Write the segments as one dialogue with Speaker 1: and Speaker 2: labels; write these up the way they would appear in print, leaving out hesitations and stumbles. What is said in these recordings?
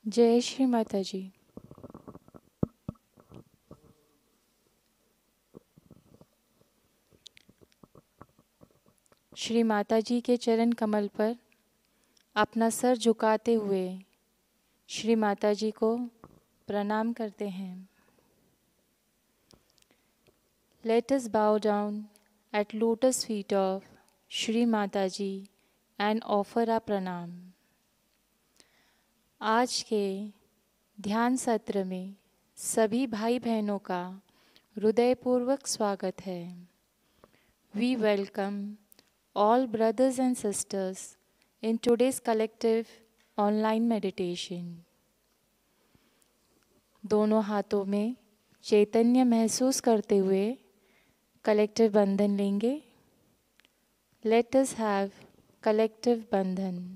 Speaker 1: जय श्री माता जी। श्री माता जी के चरण कमल पर अपना सर झुकाते हुए श्री माता जी को प्रणाम करते हैं। Let us bow down at lotus feet of Shri Mata ji and offer our pranam। आज के ध्यान सत्र में सभी भाई बहनों का हृदयपूर्वक स्वागत है। We welcome all brothers and sisters in today's collective online meditation। दोनों हाथों में चैतन्य महसूस करते हुए कलेक्टिव बंधन लेंगे। Let us have collective बंधन।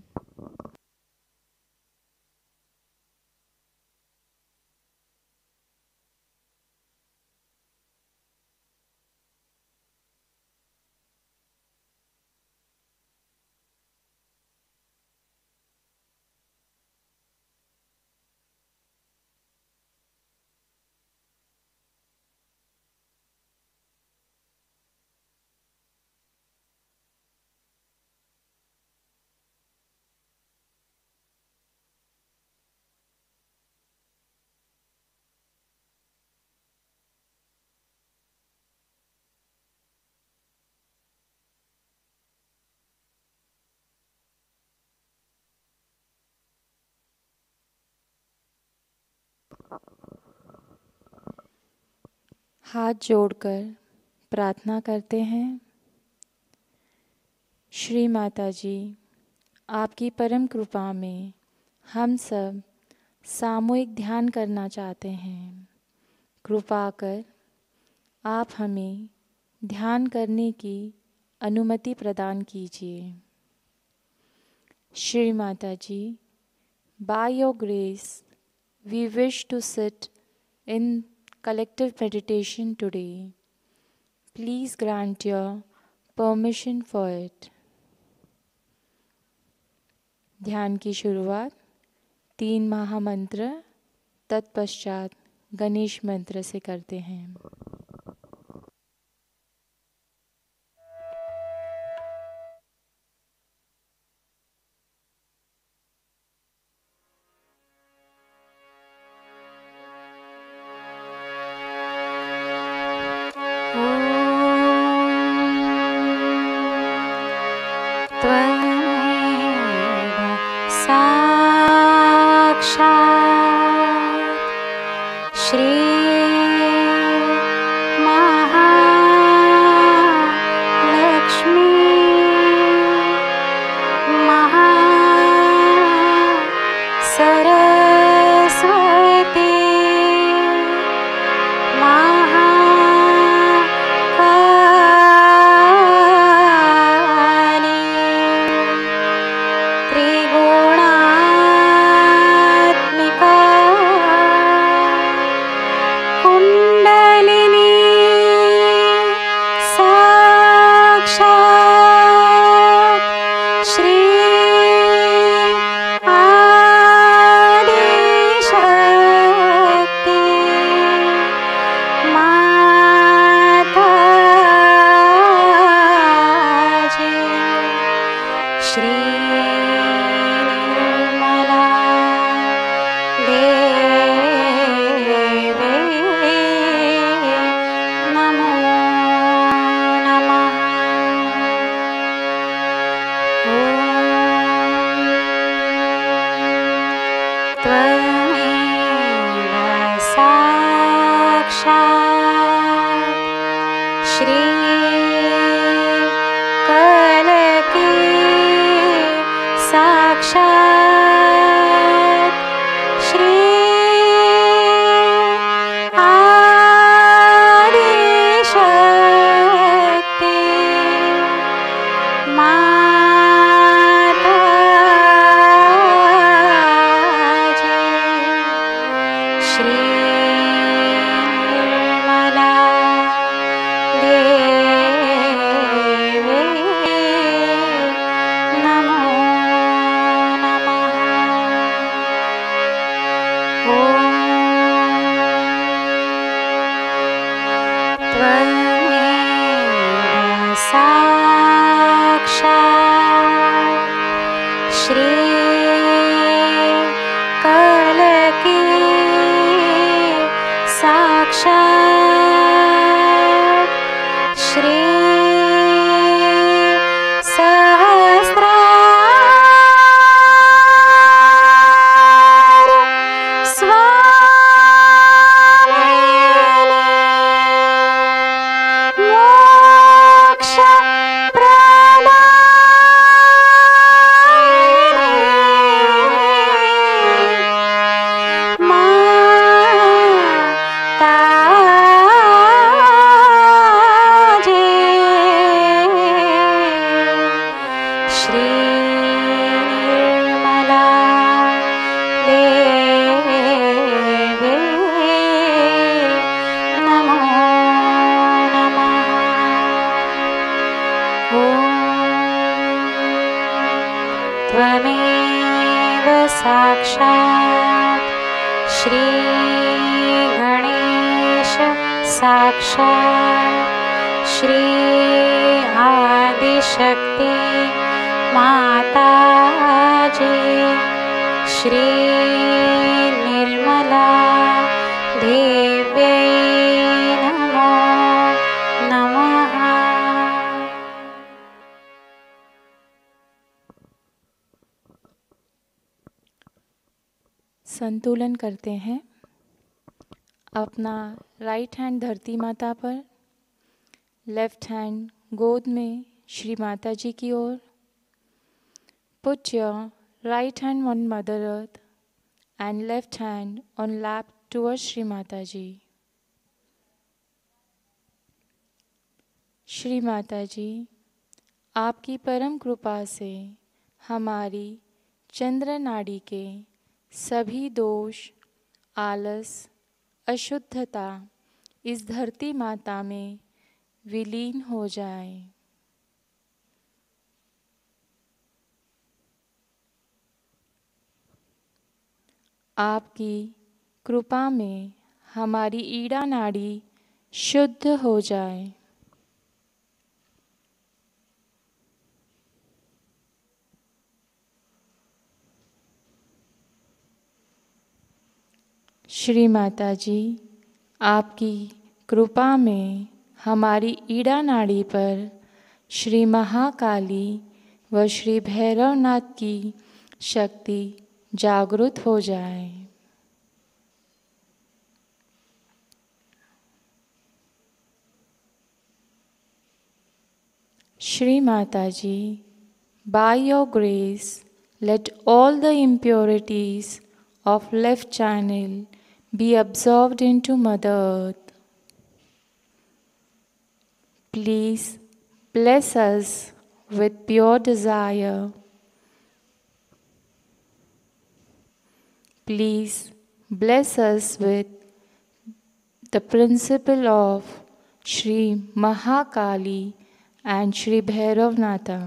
Speaker 1: हाथ जोड़कर प्रार्थना करते हैं। श्री माता जी, आपकी परम कृपा में हम सब सामूहिक ध्यान करना चाहते हैं। कृपा कर आप हमें ध्यान करने की अनुमति प्रदान कीजिए। श्री माता जी, by your grace we wish to sit in collective meditation today। Please grant your permission for it। ध्यान की शुरुआत 3 महामंत्र तत्पश्चात गणेश मंत्र से करते हैं।
Speaker 2: साक्षात् श्री गणेश साक्षात् श्री आदिशक्ति माताजी श्री निर्मला देव्यै नमो नमः।
Speaker 1: संतुलन करते हैं। अपना राइट हैंड धरती माता पर, लेफ्ट हैंड गोद में श्री माता जी की ओर। Put your right hand on mother earth and left hand on lap towards Shri Mata ji. Shri Mata ji, आपकी परम कृपा से हमारी चंद्र नाड़ी के सभी दोष, आलस, अशुद्धता इस धरती माता में विलीन हो जाए। आपकी कृपा में हमारी ईड़ा नाड़ी शुद्ध हो जाए। श्री माता जी, आपकी कृपा में हमारी ईड़ा नाड़ी पर श्री महाकाली व श्री भैरवनाथ की शक्ति जागृत हो जाए। श्री माता जी, by your grace, let all the impurities of left channel be absorbed into Mother Earth. Please bless us with pure desire. Please bless us with the principle of Shri Mahakali and Shri Bhairavnatha.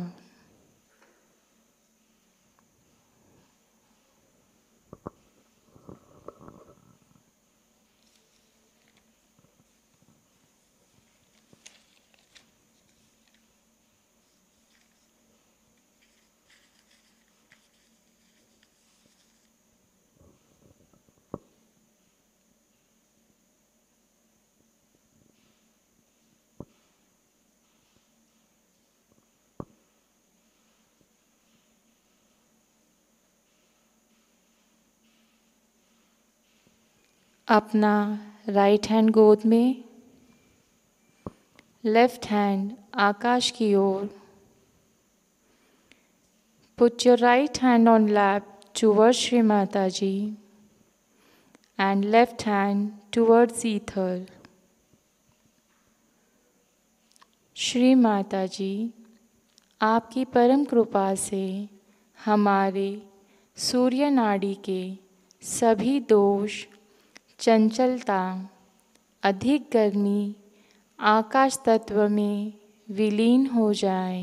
Speaker 1: अपना right hand गोद में, left hand आकाश की ओर। Put your right hand on lap towards Shri Mata ji and left hand towards ether. Shri Mata ji, आपकी परम कृपा से हमारे सूर्य नाड़ी के सभी दोष, चंचलता, अधिक गर्मी आकाश तत्व में विलीन हो जाए।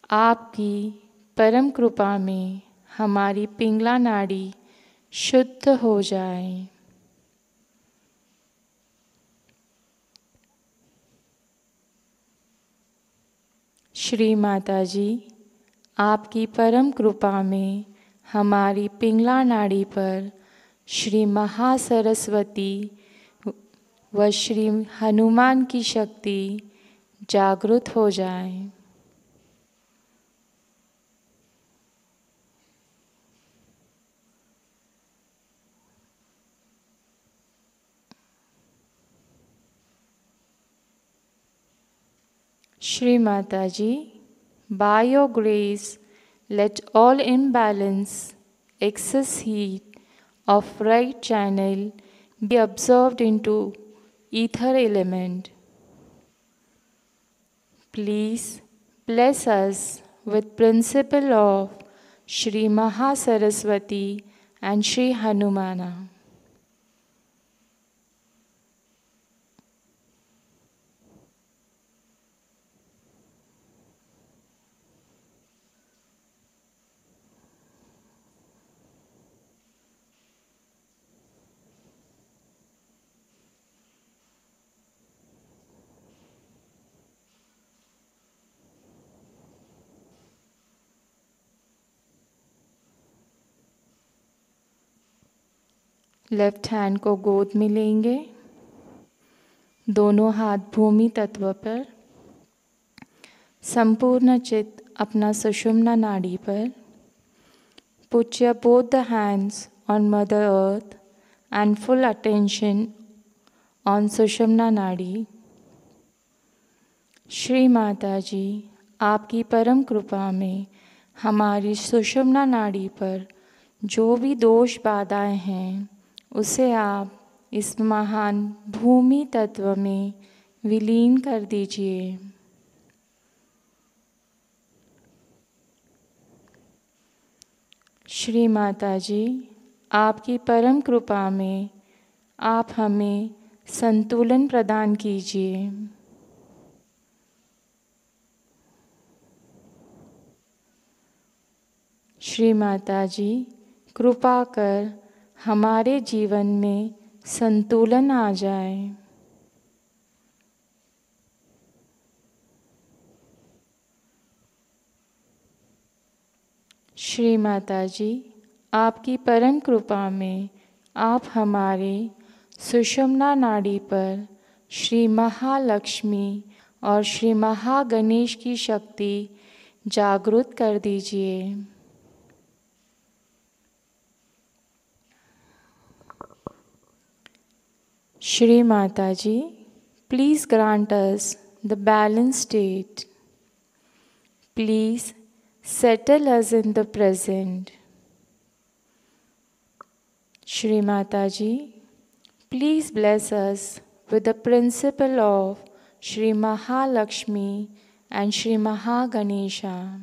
Speaker 1: आपकी परम कृपा में हमारी पिंगला नाड़ी शुद्ध हो जाए। श्री माता जी, आपकी परम कृपा में हमारी पिंगला नाड़ी पर श्री महासरस्वती व श्री हनुमान की शक्ति जागृत हो जाए। श्री माता जी, by your grace, let all imbalance, excess heat of right channel be absorbed into ether element. Please bless us with principle of Shri Mahasaraswati and Shri Hanumana. Left hand को गोद में लेंगे, दोनों हाथ भूमि तत्व पर, संपूर्ण चित्त अपना सुषुम्ना नाड़ी पर। Put your both the hands on Mother Earth and full attention on सुषुम्ना नाड़ी। श्री माता जी, आपकी परम कृपा में हमारी सुषुम्ना नाड़ी पर जो भी दोष बाधाएं हैं उसे आप इस महान भूमि तत्व में विलीन कर दीजिए। श्री माता जी, आपकी परम कृपा में आप हमें संतुलन प्रदान कीजिए। श्री माता जी, कृपा कर हमारे जीवन में संतुलन आ जाए। श्री माता जी, आपकी परम कृपा में आप हमारे सुषुम्ना नाड़ी पर श्री महालक्ष्मी और श्री महागणेश की शक्ति जागृत कर दीजिए। Shri Mata ji, please grant us the balance state. Please settle us in the present. Shri Mataji, please bless us with the principle of Shri Mahalakshmi and Shri Mahaganesha.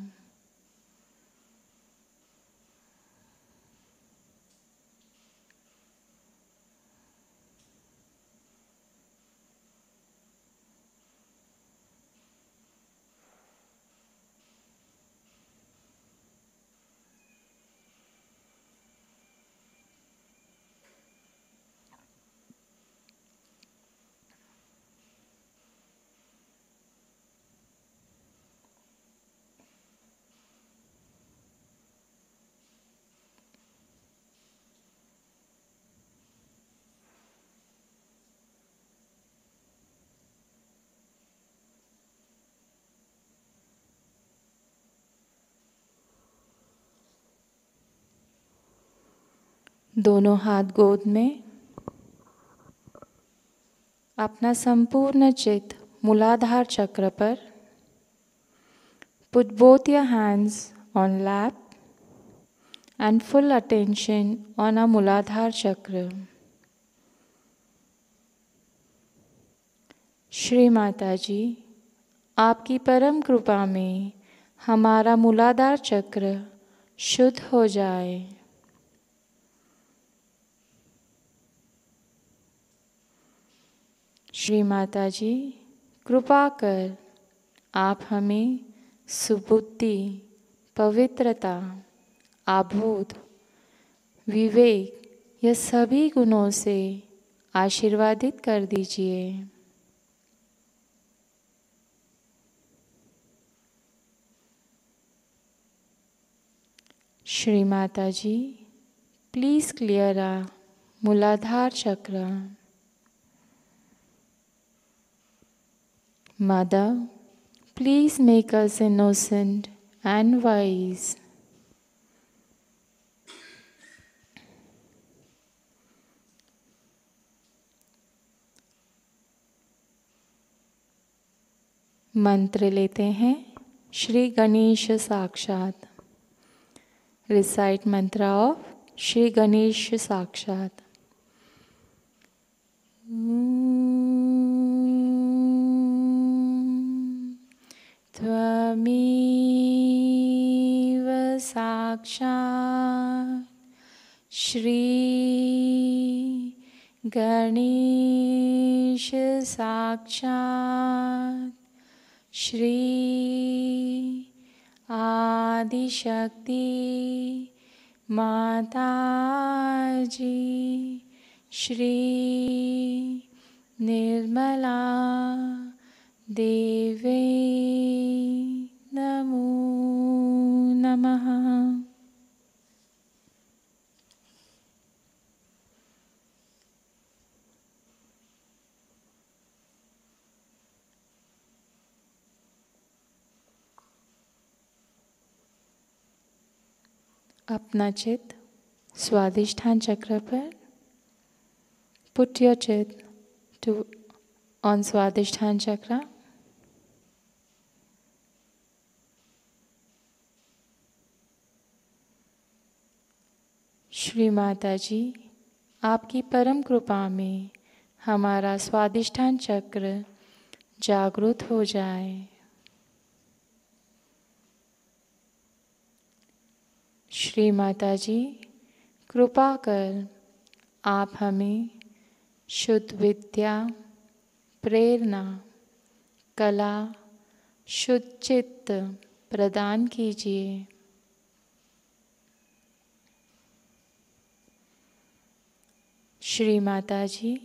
Speaker 1: दोनों हाथ गोद में, अपना संपूर्ण चित्त मूलाधार चक्र पर। Put both your hands on lap and full attention on our Muladhara chakra. Shri Mata ji, आपकी परम कृपा में हमारा मूलाधार चक्र शुद्ध हो जाए। श्री माता जी, कृपा कर आप हमें सुबुद्धि, पवित्रता, आबोध, विवेक यह सभी गुणों से आशीर्वादित कर दीजिए। श्री माता जी, प्लीज़ क्लियर आ मूलाधार चक्र। Mother, please make us innocent and wise. मंत्र लेते हैं श्री गणेश साक्षात। रिसाइट मंत्र ऑफ श्री गणेश साक्षात। त्वमेव साक्षात् श्री गणेश साक्षात् श्री आदिशक्ति माता जी श्री निर्मला देवी नमो नमः। अपना चित्त स्वादिष्ठान चक्र पर। पुट योर चित्त टू ऑन स्वादिष्ठान चक्र। श्री माता जी, आपकी परम कृपा में हमारा स्वादिष्ठान चक्र जागृत हो जाए। श्री माता जी, कृपा कर आप हमें शुद्ध विद्या, प्रेरणा, कला, शुद्ध चित्त प्रदान कीजिए। श्री माता जी,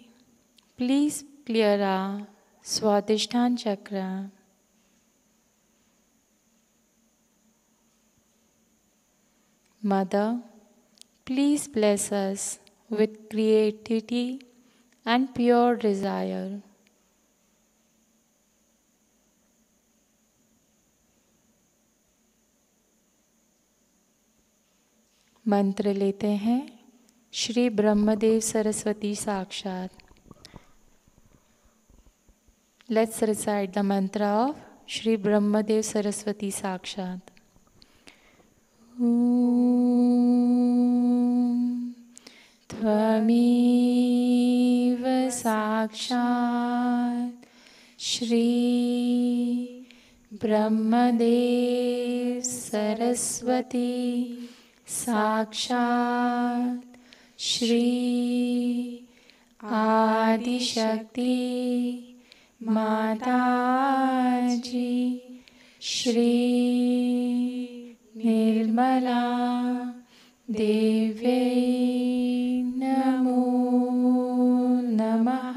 Speaker 1: प्लीज़ क्लियर आ स्वादिष्ठान चक्र। Mother, please bless us with creativity and pure desire. मंत्र लेते हैं श्री ब्रह्मदेव सरस्वती साक्षात। Let's recite the mantra of Shri Brahmadev Saraswati Sakshat. Om Tvameva Sakshat Shri Brahmadev Saraswati Sakshat Shri Adi Shakti माता जी श्री निर्मला देव्यै नमो नमः।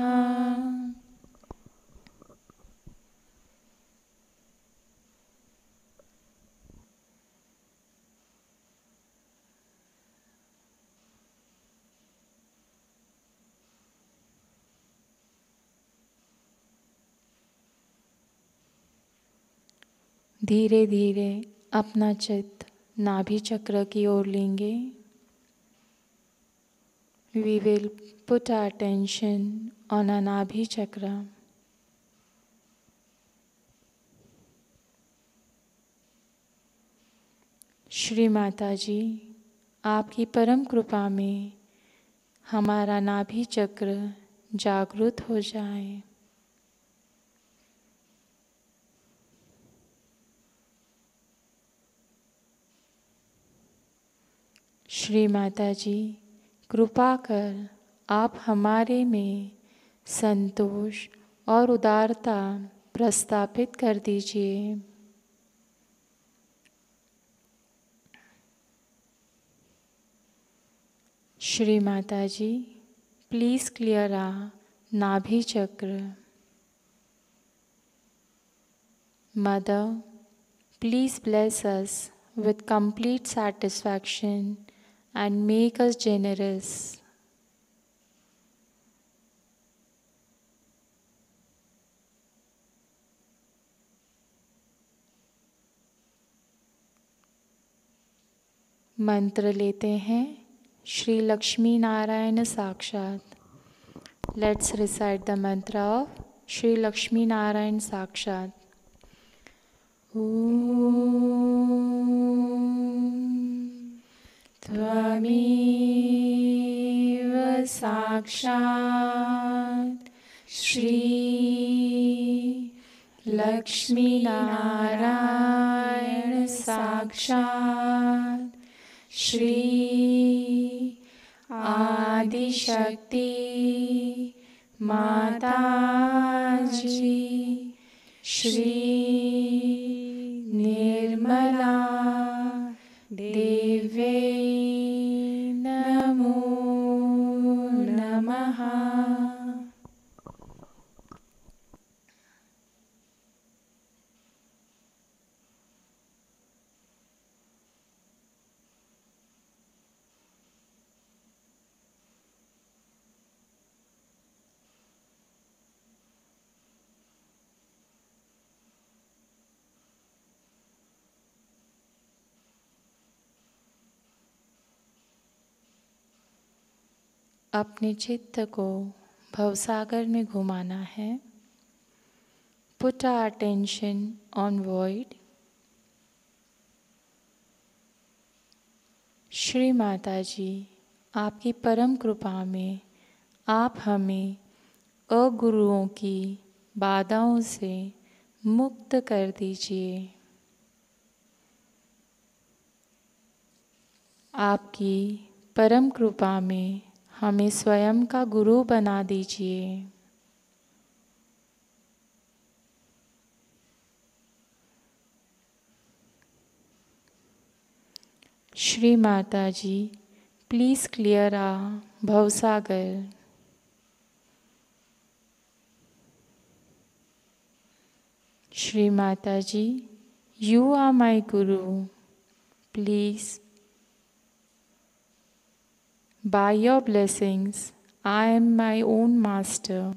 Speaker 1: धीरे धीरे अपना चित्त नाभि चक्र की ओर लेंगे। We will put our attention on our नाभि चक्र। श्री माता जी, आपकी परम कृपा में हमारा नाभि चक्र जागृत हो जाए। श्री माता जी, कृपा कर आप हमारे में संतोष और उदारता प्रस्थापित कर दीजिए। श्री माता जी, प्लीज़ क्लियर आ नाभि चक्र। Mother, please bless us with complete satisfaction and make us generous. मंत्र लेते हैं श्री लक्ष्मी नारायण साक्षात। Let's recite the mantra of Shri Lakshmi Narayan Sakshat. त्वमेव साक्षात् श्री लक्ष्मीनारायण साक्षात् श्री आदिशक्ति माता जी श्री निर्मला देव्यै नमो नमः। अपने चित्त को भवसागर में घुमाना है। Put our attention on void. Shri Mata ji, आपकी परम कृपा में आप हमें अगुरुओं की बाधाओं से मुक्त कर दीजिए। आपकी परम कृपा में हमें स्वयं का गुरु बना दीजिए। Shri Mata ji, please clear our भवसागर। श्री माता जी, you are my Guru, please by your blessings I am my own master.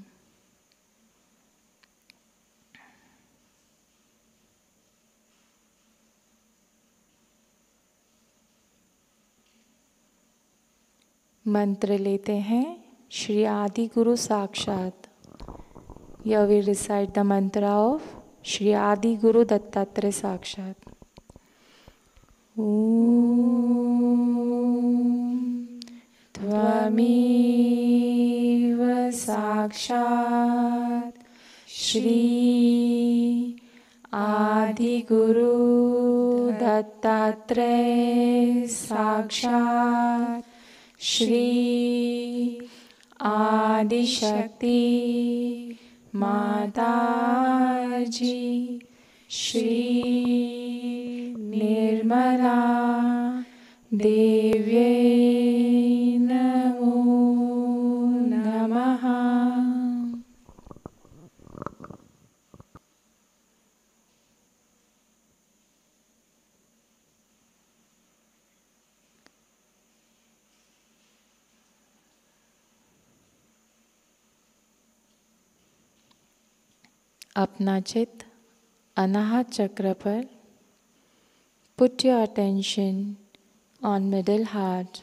Speaker 1: मंत्र लेते हैं श्री आदि गुरु साक्षात। Here we recite the mantra of Shri Adi Guru Dattatreya Sakshat. Om Tvameva Sakshat Shri Adi Guru Dattatreya Sakshat Shri Adi Shakti माता जी श्री निर्मला देव्यै नमो नमः। अपना चित्त अनाहत चक्र पर। Put your attention on middle heart.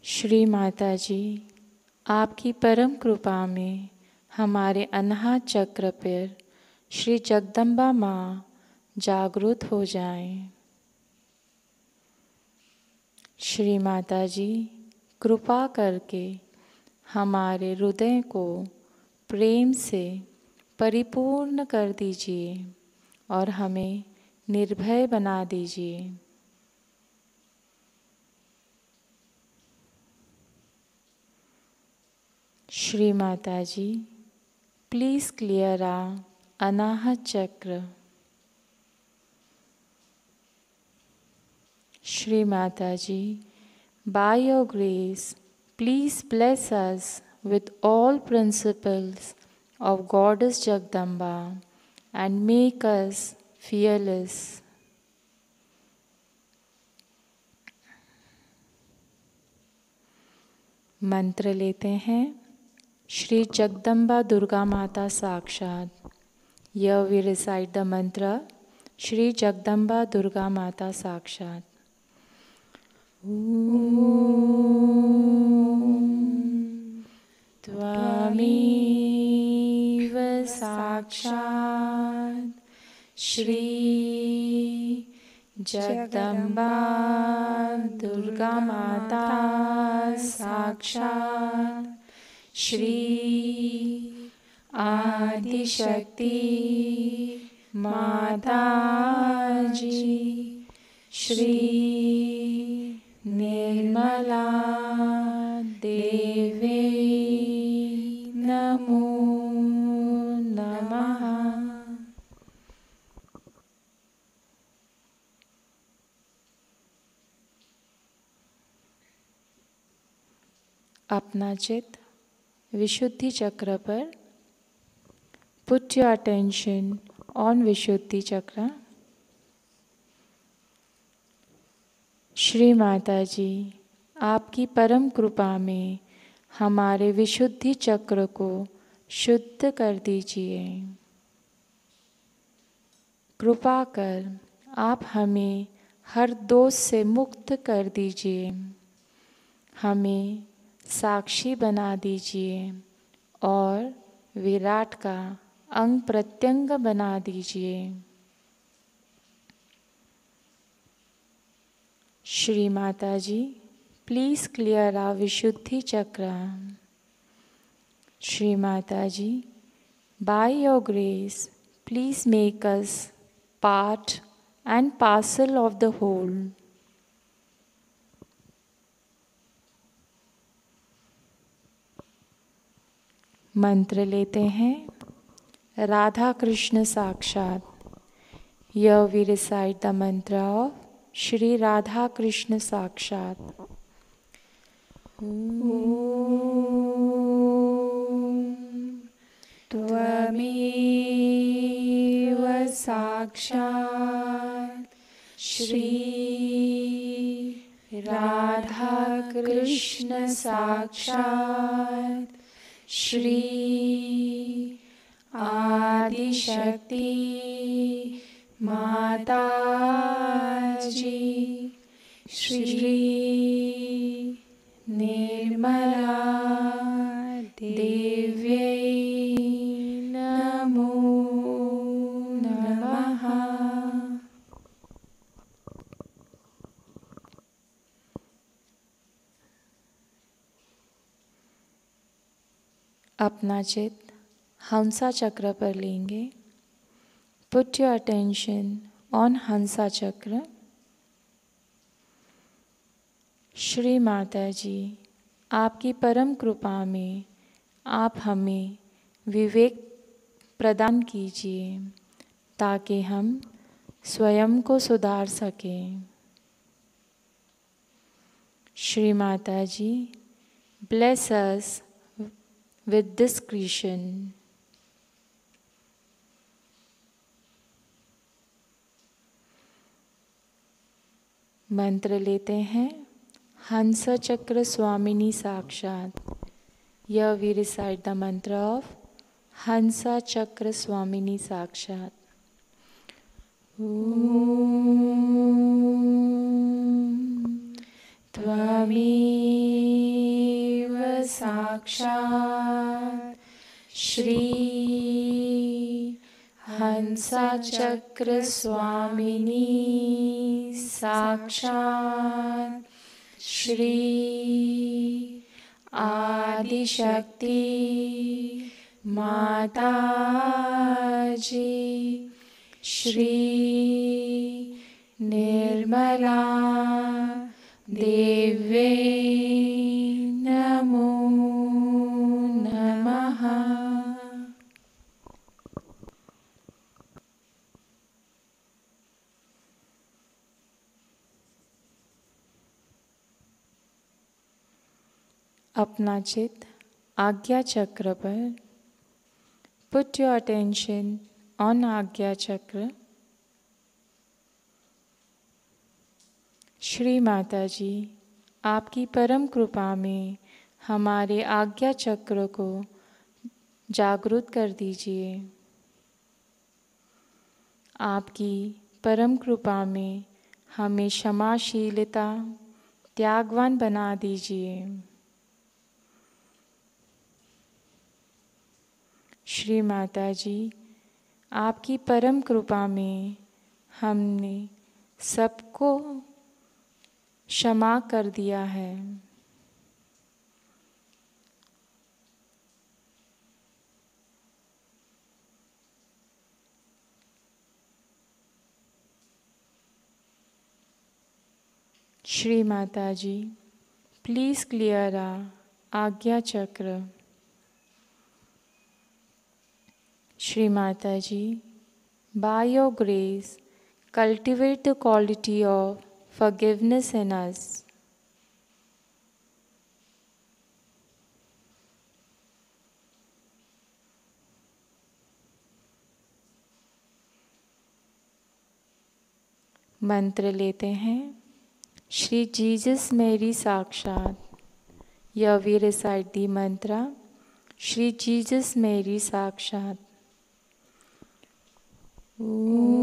Speaker 1: Shri Mata ji, आपकी परम कृपा में हमारे अनाहत चक्र पर श्री जगदम्बा माँ जागृत हो जाएं। श्री माता जी, कृपा करके हमारे हृदय को प्रेम से परिपूर्ण कर दीजिए और हमें निर्भय बना दीजिए। Shri Mata ji, please clear our Anahata chakra. Shri Mata ji, by your grace please bless us with all principles of Goddess Jagdamba and make us fearless. मंत्र लेते हैं श्री जगदम्बा दुर्गा माता साक्षात। Here we recite the mantra Shri Jagdamba Durga माता साक्षात। त्वमेव साक्षात् श्री जगदम्बा दुर्गा माता साक्षात् श्री आदिशक्ति माता जी श्री निर्मला देवी नमो नमः। अपना चित्त विशुद्धि चक्र पर। पुट योर अटेंशन ऑन विशुद्धि चक्र। श्री माता जी, आपकी परम कृपा में हमारे विशुद्धि चक्र को शुद्ध कर दीजिए। कृपा कर आप हमें हर दोष से मुक्त कर दीजिए। हमें साक्षी बना दीजिए और विराट का अंग प्रत्यंग बना दीजिए। Shri Mata ji, please clear our विशुद्धि चक्र। श्री माता जी, by your grace, please make us part and parcel of the whole. मंत्र लेते हैं। राधा कृष्ण साक्षात। Here we recite the mantra of Shri Radha Krishna Sakshat. त्वमेव साक्षात् श्री राधा कृष्ण साक्षात् श्री आदिशक्ति माता जी श्री निर्मला देव्यै नमो नमः। अपना चित्त हंसा चक्र पर लेंगे। Put your attention on हंसा चक्र। श्री माता जी, आपकी परम कृपा में आप हमें विवेक प्रदान कीजिए ताकि हम स्वयं को सुधार सकें। श्री माता जी, bless us with discretion. मंत्र लेते हैं। हंस चक्र स्वामिनी साक्षात। Here we recite the mantra of Hansa Chakra Swamini Sakshat. त्वमेव साक्षात् श्री हंसा चक्र स्वामिनी साक्षात् श्री आदिशक्ति माता जी श्री निर्मला देव्यै नमो नमः। अपना चित्त आज्ञा चक्र पर। Put your attention on आज्ञा चक्र। श्री माता जी, आपकी परम कृपा में हमारे आज्ञा चक्र को जागृत कर दीजिए। आपकी परम कृपा में हमें क्षमाशीलता त्यागवान बना दीजिए। श्री माता जी, आपकी परम कृपा में हमने सबको क्षमा कर दिया है। श्री माता जी, प्लीज़ क्लियर आज्ञा चक्र। श्री माता जी, by your grace, cultivate the quality of forgiveness in us. मंत्र लेते हैं। श्री जीसस मेरी साक्षात। Here we recite the mantra, Shri Jesus मेरी साक्षात। ओम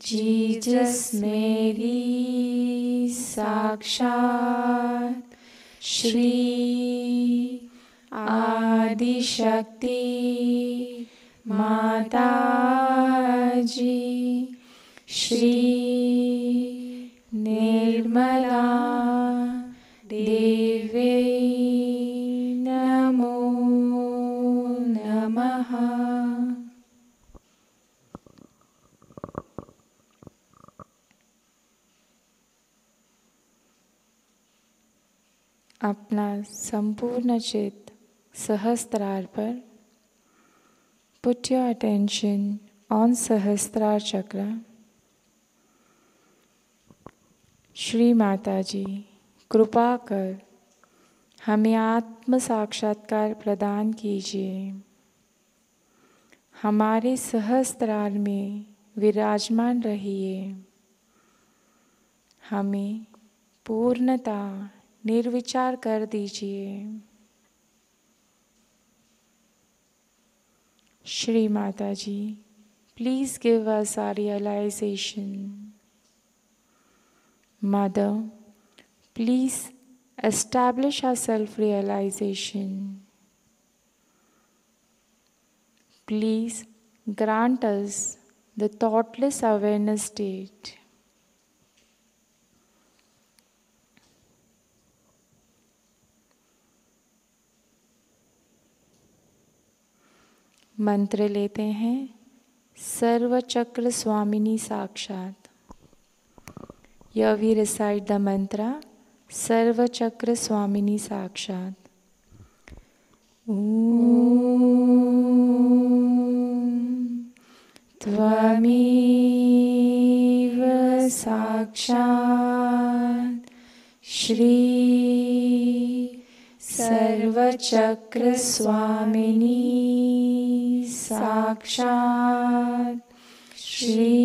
Speaker 1: जीसस मेरी साक्षात श्री आदि शक्ति माता जी श्री निर्मला देवी नमो नमः। अपना संपूर्ण चित्त सहस्त्रार पर। Put your attention on सहस्त्रार चक्र। श्री माता जी कृपा कर हमें आत्म साक्षात्कार प्रदान कीजिए। हमारे सहस्त्रार में विराजमान रहिए। हमें पूर्णता निर्विचार कर दीजिए। Shri Mata ji please give us our realisation. Mother please establish our self realisation. Please grant us the thoughtless awareness state. मंत्र लेते हैं। सर्व चक्र स्वामिनी साक्षात। Here we recite the mantra सर्व चक्र स्वामिनी साक्षात। त्वमेव साक्षात् श्री सर्वचक्र स्वामिनी साक्षात् श्री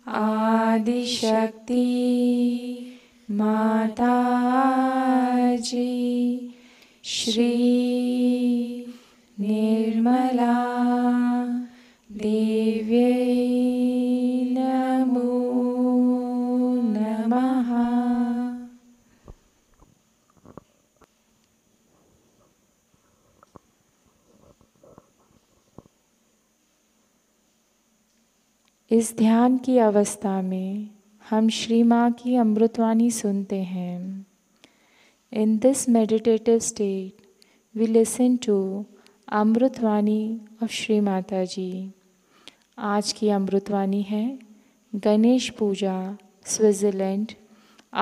Speaker 1: आदिशक्ति माता जी श्री निर्मला देव्यै नमो नमः। इस ध्यान की अवस्था में हम श्री माँ की अमृतवाणी सुनते हैं। In this meditative state, we listen to अमृतवाणी of श्री माता जी। आज की अमृतवाणी है Ganesh Puja, Switzerland,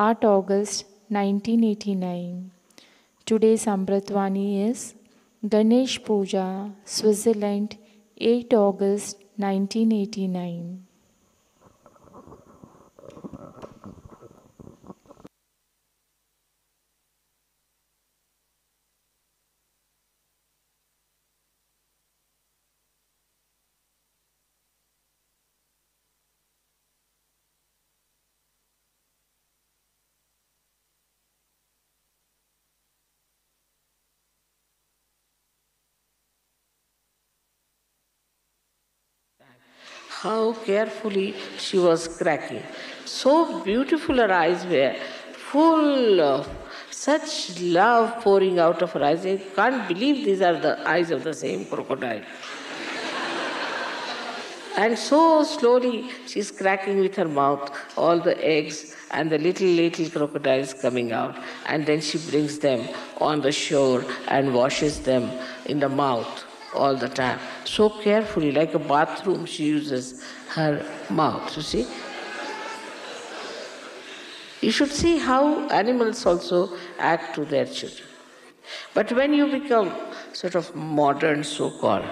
Speaker 1: 8 August 1989। Today's Amritvani is Ganesh Puja, Switzerland, 8 August 1989।
Speaker 3: How carefully she was cracking. So beautiful her eyes were, full of such love pouring out of her eyes. I can't believe these are the eyes of the same crocodile. And so slowly she's cracking with her mouth all the eggs and the little crocodiles coming out. And then she brings them on the shore and washes them in the mouth all the time. So carefully, like a bathroom, she uses her mouth, you see. You should see how animals also act to their children. But when you become sort of modern, so-called,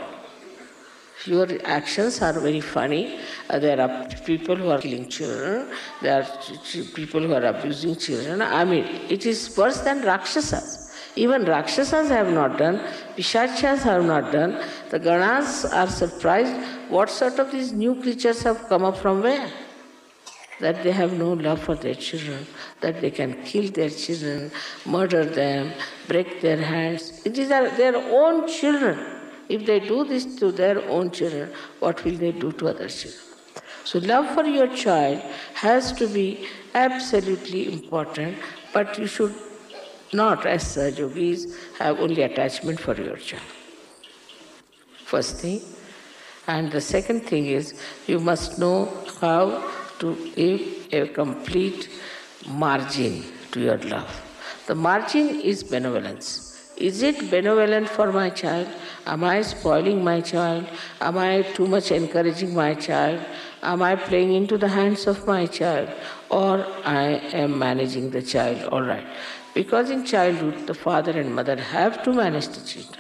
Speaker 3: your actions are very funny. There are people who are killing children. There are people who are abusing children. I mean, it is worse than Rakshasas. Even Rakshasas have not done, Pishachas have not done. The Ganas are surprised what sort of these new creatures have come up from where? That they have no love for their children, that they can kill their children, murder them, break their hands. These are their own children. If they do this to their own children, what will they do to other children? So love for your child has to be absolutely important, but you should not, as Sahaja Yogis, have only attachment for your child. First thing. And the second thing is, you must know how to give a complete margin to your love. The margin is benevolence. Is it benevolent for my child? Am I spoiling my child? Am I too much encouraging my child? Am I playing into the hands of my child? Or I am managing the child all right? Because in childhood, the father and mother have to manage the children.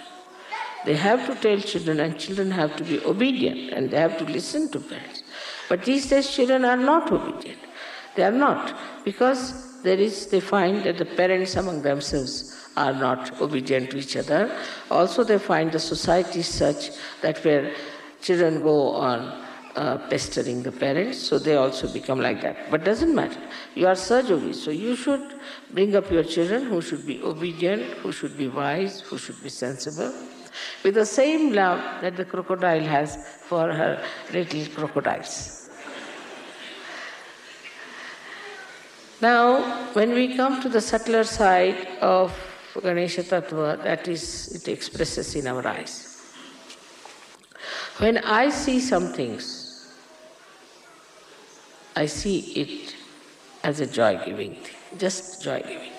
Speaker 3: They have to tell children, and children have to be obedient, and they have to listen to parents. But these days, children are not obedient. They are not, because they find that the parents among themselves are not obedient to each other. Also, they find the society such that where children go on pestering the parents, so they also become like that. But doesn't matter. You are Sahaja Yogi, so you should bring up your children who should be obedient, who should be wise, who should be sensible, with the same love that the crocodile has for her little crocodiles. Now, when we come to the subtler side of Ganesha Tattva, that is, it expresses in our eyes. When I see some things, I see it as a joy-giving thing, just joy-giving.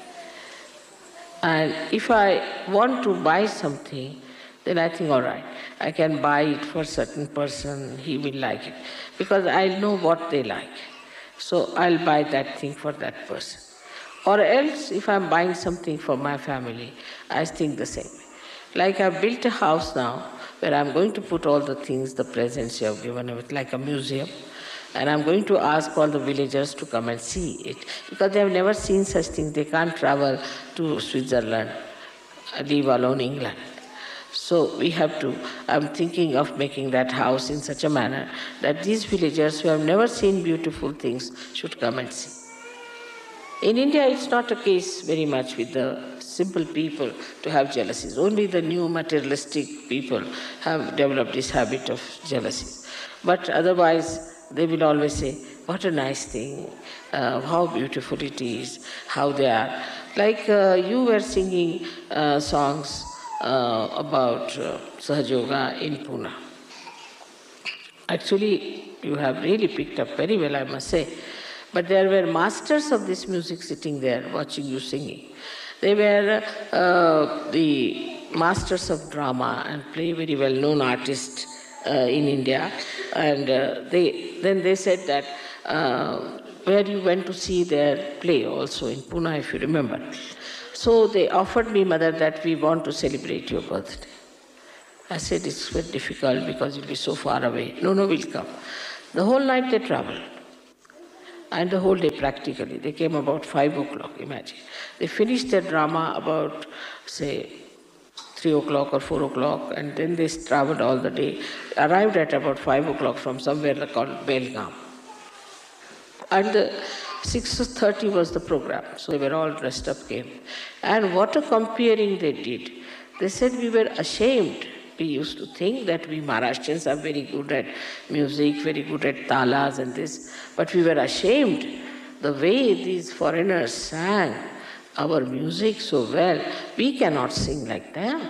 Speaker 3: And if I want to buy something, then I think, all right, I can buy it for a certain person, he will like it. Because I know what they like. So I'll buy that thing for that person. Or else, if I'm buying something for my family, I think the same way. Like I've built a house now, where I'm going to put all the things, the presents you have given, like a museum. And I'm going to ask all the villagers to come and see it. Because they have never seen such things. They can't travel to Switzerland, leave alone England. So we have to, I'm thinking of making that house in such a manner that these villagers who have never seen beautiful things should come and see. In India, it's not a case very much with the simple people to have jealousies. Only the new materialistic people have developed this habit of jealousy. But otherwise, they will always say, what a nice thing, how beautiful it is, how they are. Like you were singing songs about Sahaja Yoga in Pune. Actually, you have really picked up very well, I must say. But there were masters of this music sitting there watching you singing. They were the masters of drama and play very well-known artists in India. And then they said that where you went to see their play also in Pune, if you remember. So they offered me, Mother, that we want to celebrate your birthday. I said, it's very difficult because you'll be so far away. No, we'll come. The whole night they traveled. And the whole day practically. They came about 5 o'clock, imagine. They finished their drama about, say, 3 o'clock or 4 o'clock, and then they traveled all the day. Arrived at about 5 o'clock from somewhere called Belgaum. And 6:30 was the program, so they were all dressed up, came. And what a comparing they did. They said we were ashamed. We used to think that we Maharashtrians are very good at music, very good at talas and this, but we were ashamed the way these foreigners sang our music so well. We cannot sing like them.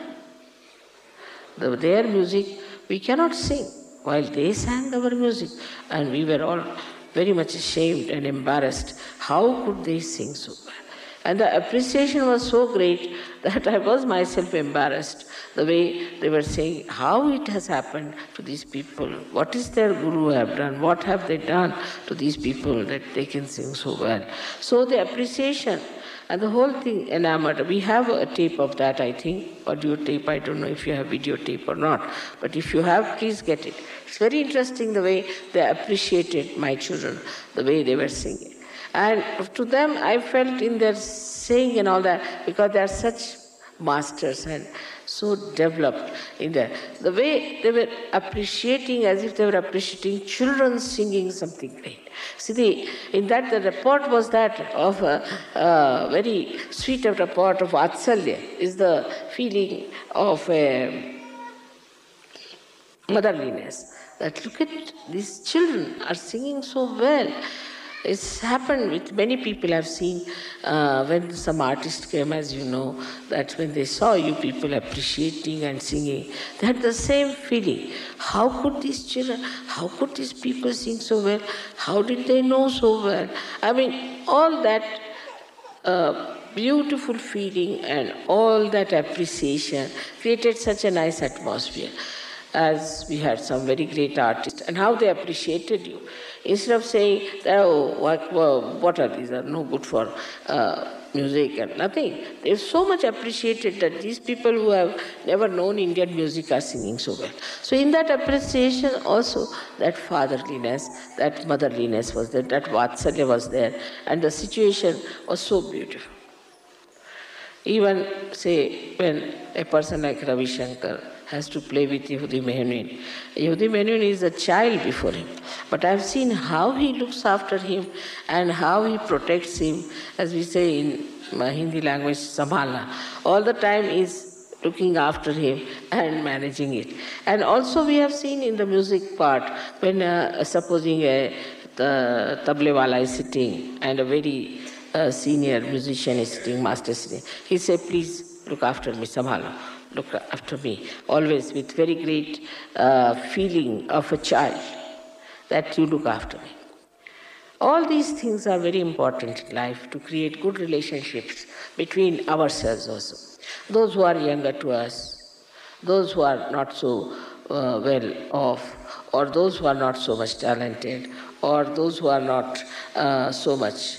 Speaker 3: Their music, we cannot sing, while they sang our music. And we were all very much ashamed and embarrassed. How could they sing so well? And the appreciation was so great that I was myself embarrassed, the way they were saying how it has happened to these people. What is their guru have done? What have they done to these people that they can sing so well? So the appreciation and the whole thing enamored. We have a tape of that, I think, audio tape. I don't know if you have video tape or not. But if you have, please get it. It's very interesting the way they appreciated my children, the way they were singing. And to them, I felt in their saying and all that, because they are such masters and so developed in there. The way they were appreciating, as if they were appreciating children singing something great. See, in that the report was that of a very sweet report of Vatsalya, is the feeling of motherliness. that look at these children are singing so well. It's happened with many people I've seen when some artist came, as you know, that when they saw you people appreciating and singing, they had the same feeling. How could these children, how could these people sing so well? How did they know so well? I mean, all that beautiful feeling and all that appreciation created such a nice atmosphere. As we had some very great artists, and how they appreciated you. Instead of saying, oh, what are these, are no good for music and nothing. They so much appreciated that these people who have never known Indian music are singing so well. So in that appreciation also, that fatherliness, that motherliness was there, that Vatsalya was there, and the situation was so beautiful. Even, say, when a person like Ravi Shankar has to play with Yehudi Menuhin. Yehudi Menuhin is a child before him. But I've seen how he looks after him and how he protects him, as we say in Hindi language, Sambhalna. All the time is looking after him and managing it. And also we have seen in the music part, when supposing the table wala is sitting and a very senior musician is sitting, master is sitting, he say, please look after me, Sambhalna. Look after me, always with very great feeling of a child, that you look after me. All these things are very important in life to create good relationships between ourselves also. Those who are younger to us, those who are not so well off, or those who are not so much talented, or those who are not so much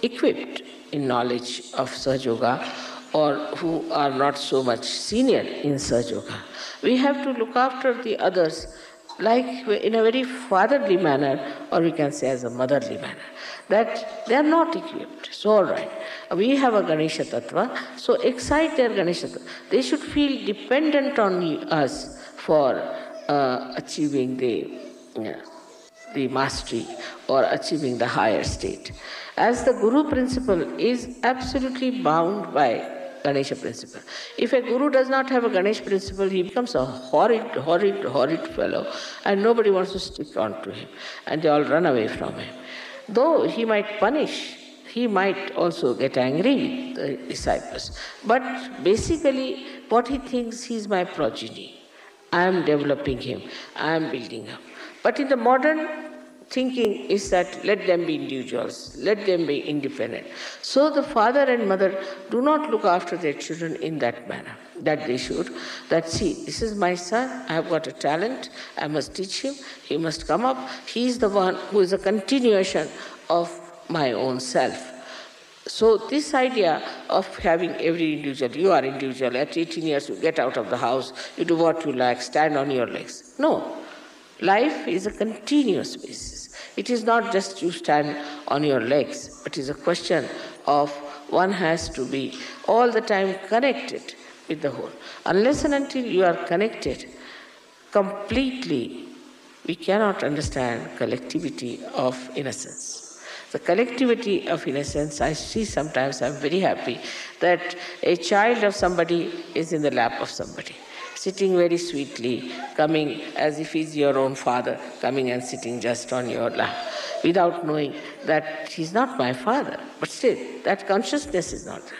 Speaker 3: equipped in knowledge of Sahaja Yoga, or who are not so much senior in Sahaja Yoga. We have to look after the others like in a very fatherly manner, or we can say as a motherly manner, that they are not equipped. So all right, we have a Ganesha Tattva, so excite their Ganesha Tattva. They should feel dependent on us for achieving the mastery or achieving the higher state. As the Guru principle is absolutely bound by Ganesha principle. If a Guru does not have a Ganesha principle, he becomes a horrid fellow, and nobody wants to stick on to him, and they all run away from him. Though he might punish, he might also get angry with the disciples. But basically, what he thinks, he is my progeny. I am developing him, I am building him. But in the modern thinking is that let them be individuals, let them be independent. So the father and mother do not look after their children in that manner, that they should. That see, this is my son, I have got a talent, I must teach him, he must come up. He is the one who is a continuation of my own self. So this idea of having every individual, you are individual, at 18 years you get out of the house, you do what you like, stand on your legs. No. Life is a continuous basis. It is not just you stand on your legs, but it is a question of one has to be all the time connected with the whole. Unless and until you are connected completely, we cannot understand collectivity of innocence. The collectivity of innocence, I see sometimes, I'm very happy that a child of somebody is in the lap of somebody, sitting very sweetly, coming as if he's your own father, coming and sitting just on your lap, without knowing that he's not my father. But still, that consciousness is not there.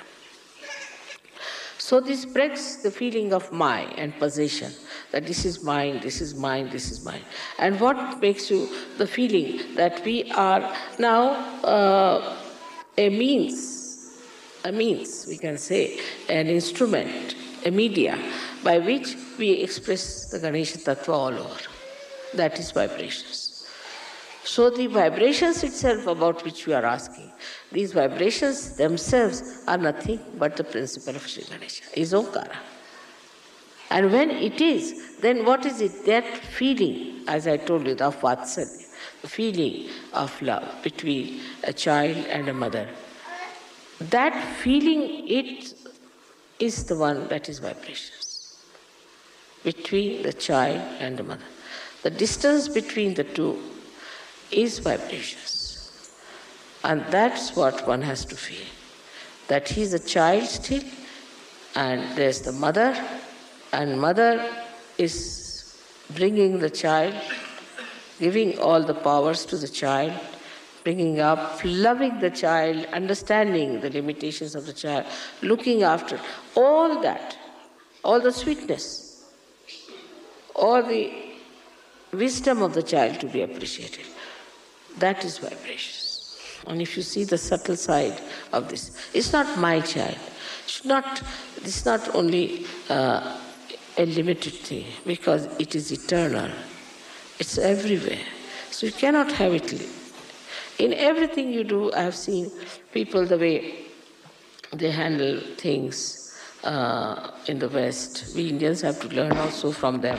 Speaker 3: So this breaks the feeling of my and possession, that this is mine, this is mine, this is mine. And what makes you the feeling that we are now a means, we can say, an instrument, a media, by which we express the Ganesha Tattva all over. That is vibrations. So the vibrations itself about which we are asking, these vibrations themselves are nothing but the principle of Sri Ganesha, is Omkara. And when it is, then what is it? That feeling, as I told you, of Vatsalya, the feeling of love between a child and a mother. That feeling, it is the one that is vibrations between the child and the mother. The distance between the two is vibrations. And that's what one has to feel. That he is a child still, and there's the mother, and mother is bringing the child, giving all the powers to the child, bringing up, loving the child, understanding the limitations of the child, looking after all that, all the sweetness, all the wisdom of the child to be appreciated. That is vibrations. And if you see the subtle side of this, it's not my child. It's not only a limited thing, because it is eternal. It's everywhere. So you cannot have it. In everything you do, I have seen people, the way they handle things in the West. We Indians have to learn also from them.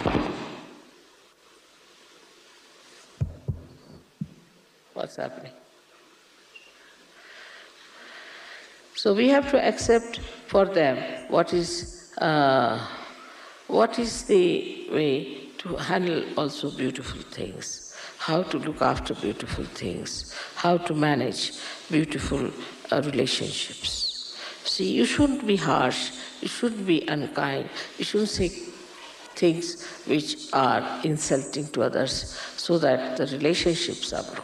Speaker 3: What's happening? So we have to accept for them what is the way to handle also beautiful things, how to look after beautiful things, how to manage beautiful relationships. See, you shouldn't be harsh, you shouldn't be unkind, you shouldn't say things which are insulting to others so that the relationships are broken.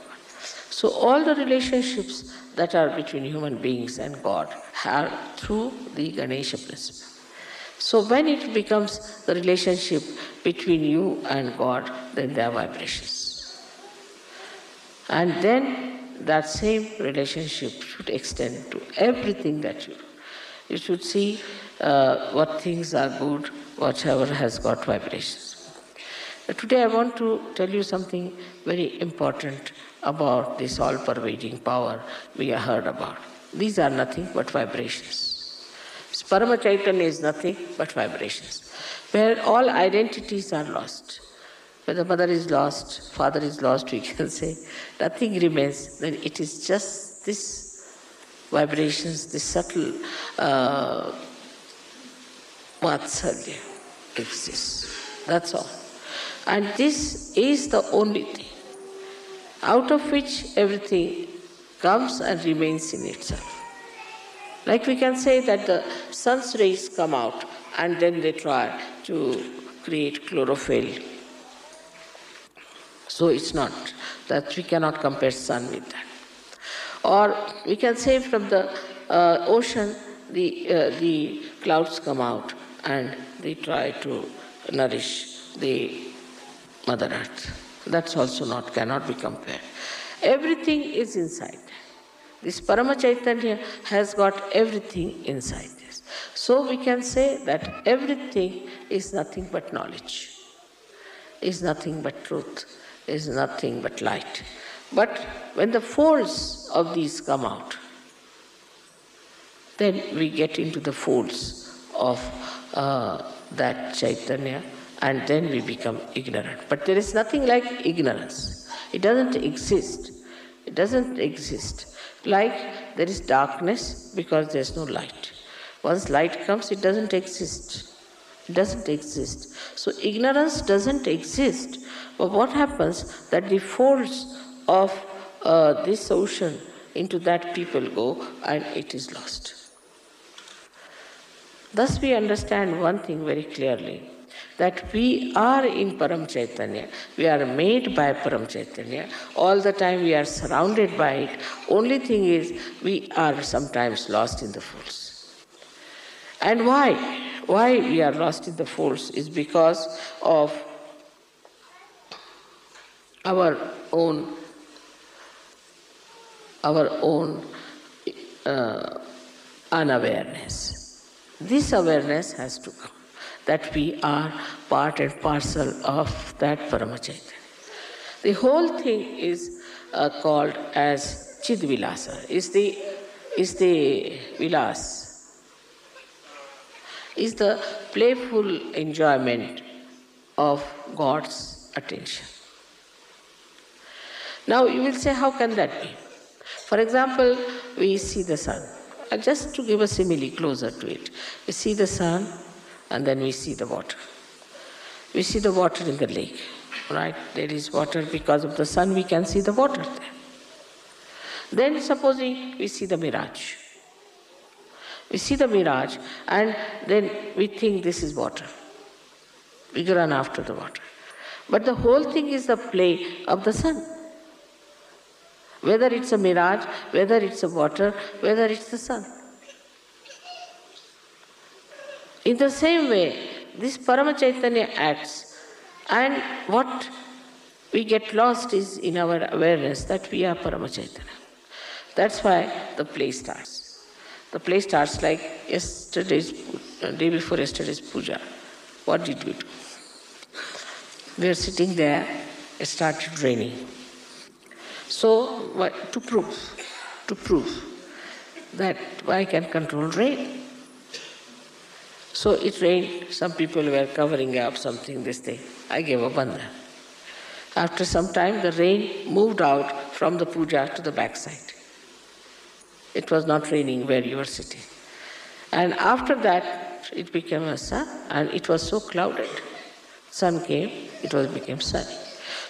Speaker 3: So all the relationships that are between human beings and God are through the Ganesha principle. So when it becomes the relationship between you and God, then there are vibrations. And then that same relationship should extend to everything that you do. You should see what things are good, whatever has got vibrations. Today I want to tell you something very important about this all-pervading power we have heard about. These are nothing but vibrations. Parama Chaitanya is nothing but vibrations, where all identities are lost. Whether mother is lost, father is lost, we can say, nothing remains, then it is just this vibrations, this subtle Vatsalya exists. That's all. And this is the only thing out of which everything comes and remains in itself. Like we can say that the sun's rays come out and then they try to create chlorophyll. So it's not that we cannot compare sun with that. Or we can say from the ocean the clouds come out and they try to nourish the Mother Earth. That's also cannot be compared. Everything is inside. This Parama Chaitanya has got everything inside this. So we can say that everything is nothing but knowledge, is nothing but truth, is nothing but light. But when the folds of these come out, then we get into the folds of that Chaitanya, and then we become ignorant. But there is nothing like ignorance. It doesn't exist. It doesn't exist. Like there is darkness because there is no light. Once light comes, it doesn't exist. It doesn't exist. So ignorance doesn't exist. But what happens that the folds of this ocean, into that people go and it is lost. Thus we understand one thing very clearly, that we are in Param Chaitanya, we are made by Param Chaitanya, all the time we are surrounded by it. Only thing is, we are sometimes lost in the folds. And why? Why we are lost in the folds is because of our own unawareness. This awareness has to come, that we are part and parcel of that Parama Chaitanya. The whole thing is called as Chidvilasa, is the vilas, is the playful enjoyment of God's attention. Now you will say, how can that be? For example, we see the sun. Just to give a simile closer to it, we see the sun and then we see the water. We see the water in the lake, right? There is water because of the sun, we can see the water there. Then supposing we see the mirage. We see the mirage and then we think this is water. We run after the water. But the whole thing is the play of the sun. Whether it's a mirage, whether it's a water, whether it's the sun. In the same way, this Parama Chaitanya acts, and what we get lost is in our awareness that we are Parama Chaitanya. That's why the play starts. The play starts like day before yesterday's puja. What did we do? We are sitting there, it started raining. So, to prove that I can control rain. So it rained, some people were covering up something, this thing. I gave a bandhan. After some time, the rain moved out from the puja to the backside. It was not raining where you were sitting. And after that, it became a sun, and it was so clouded. Sun came, it became sunny.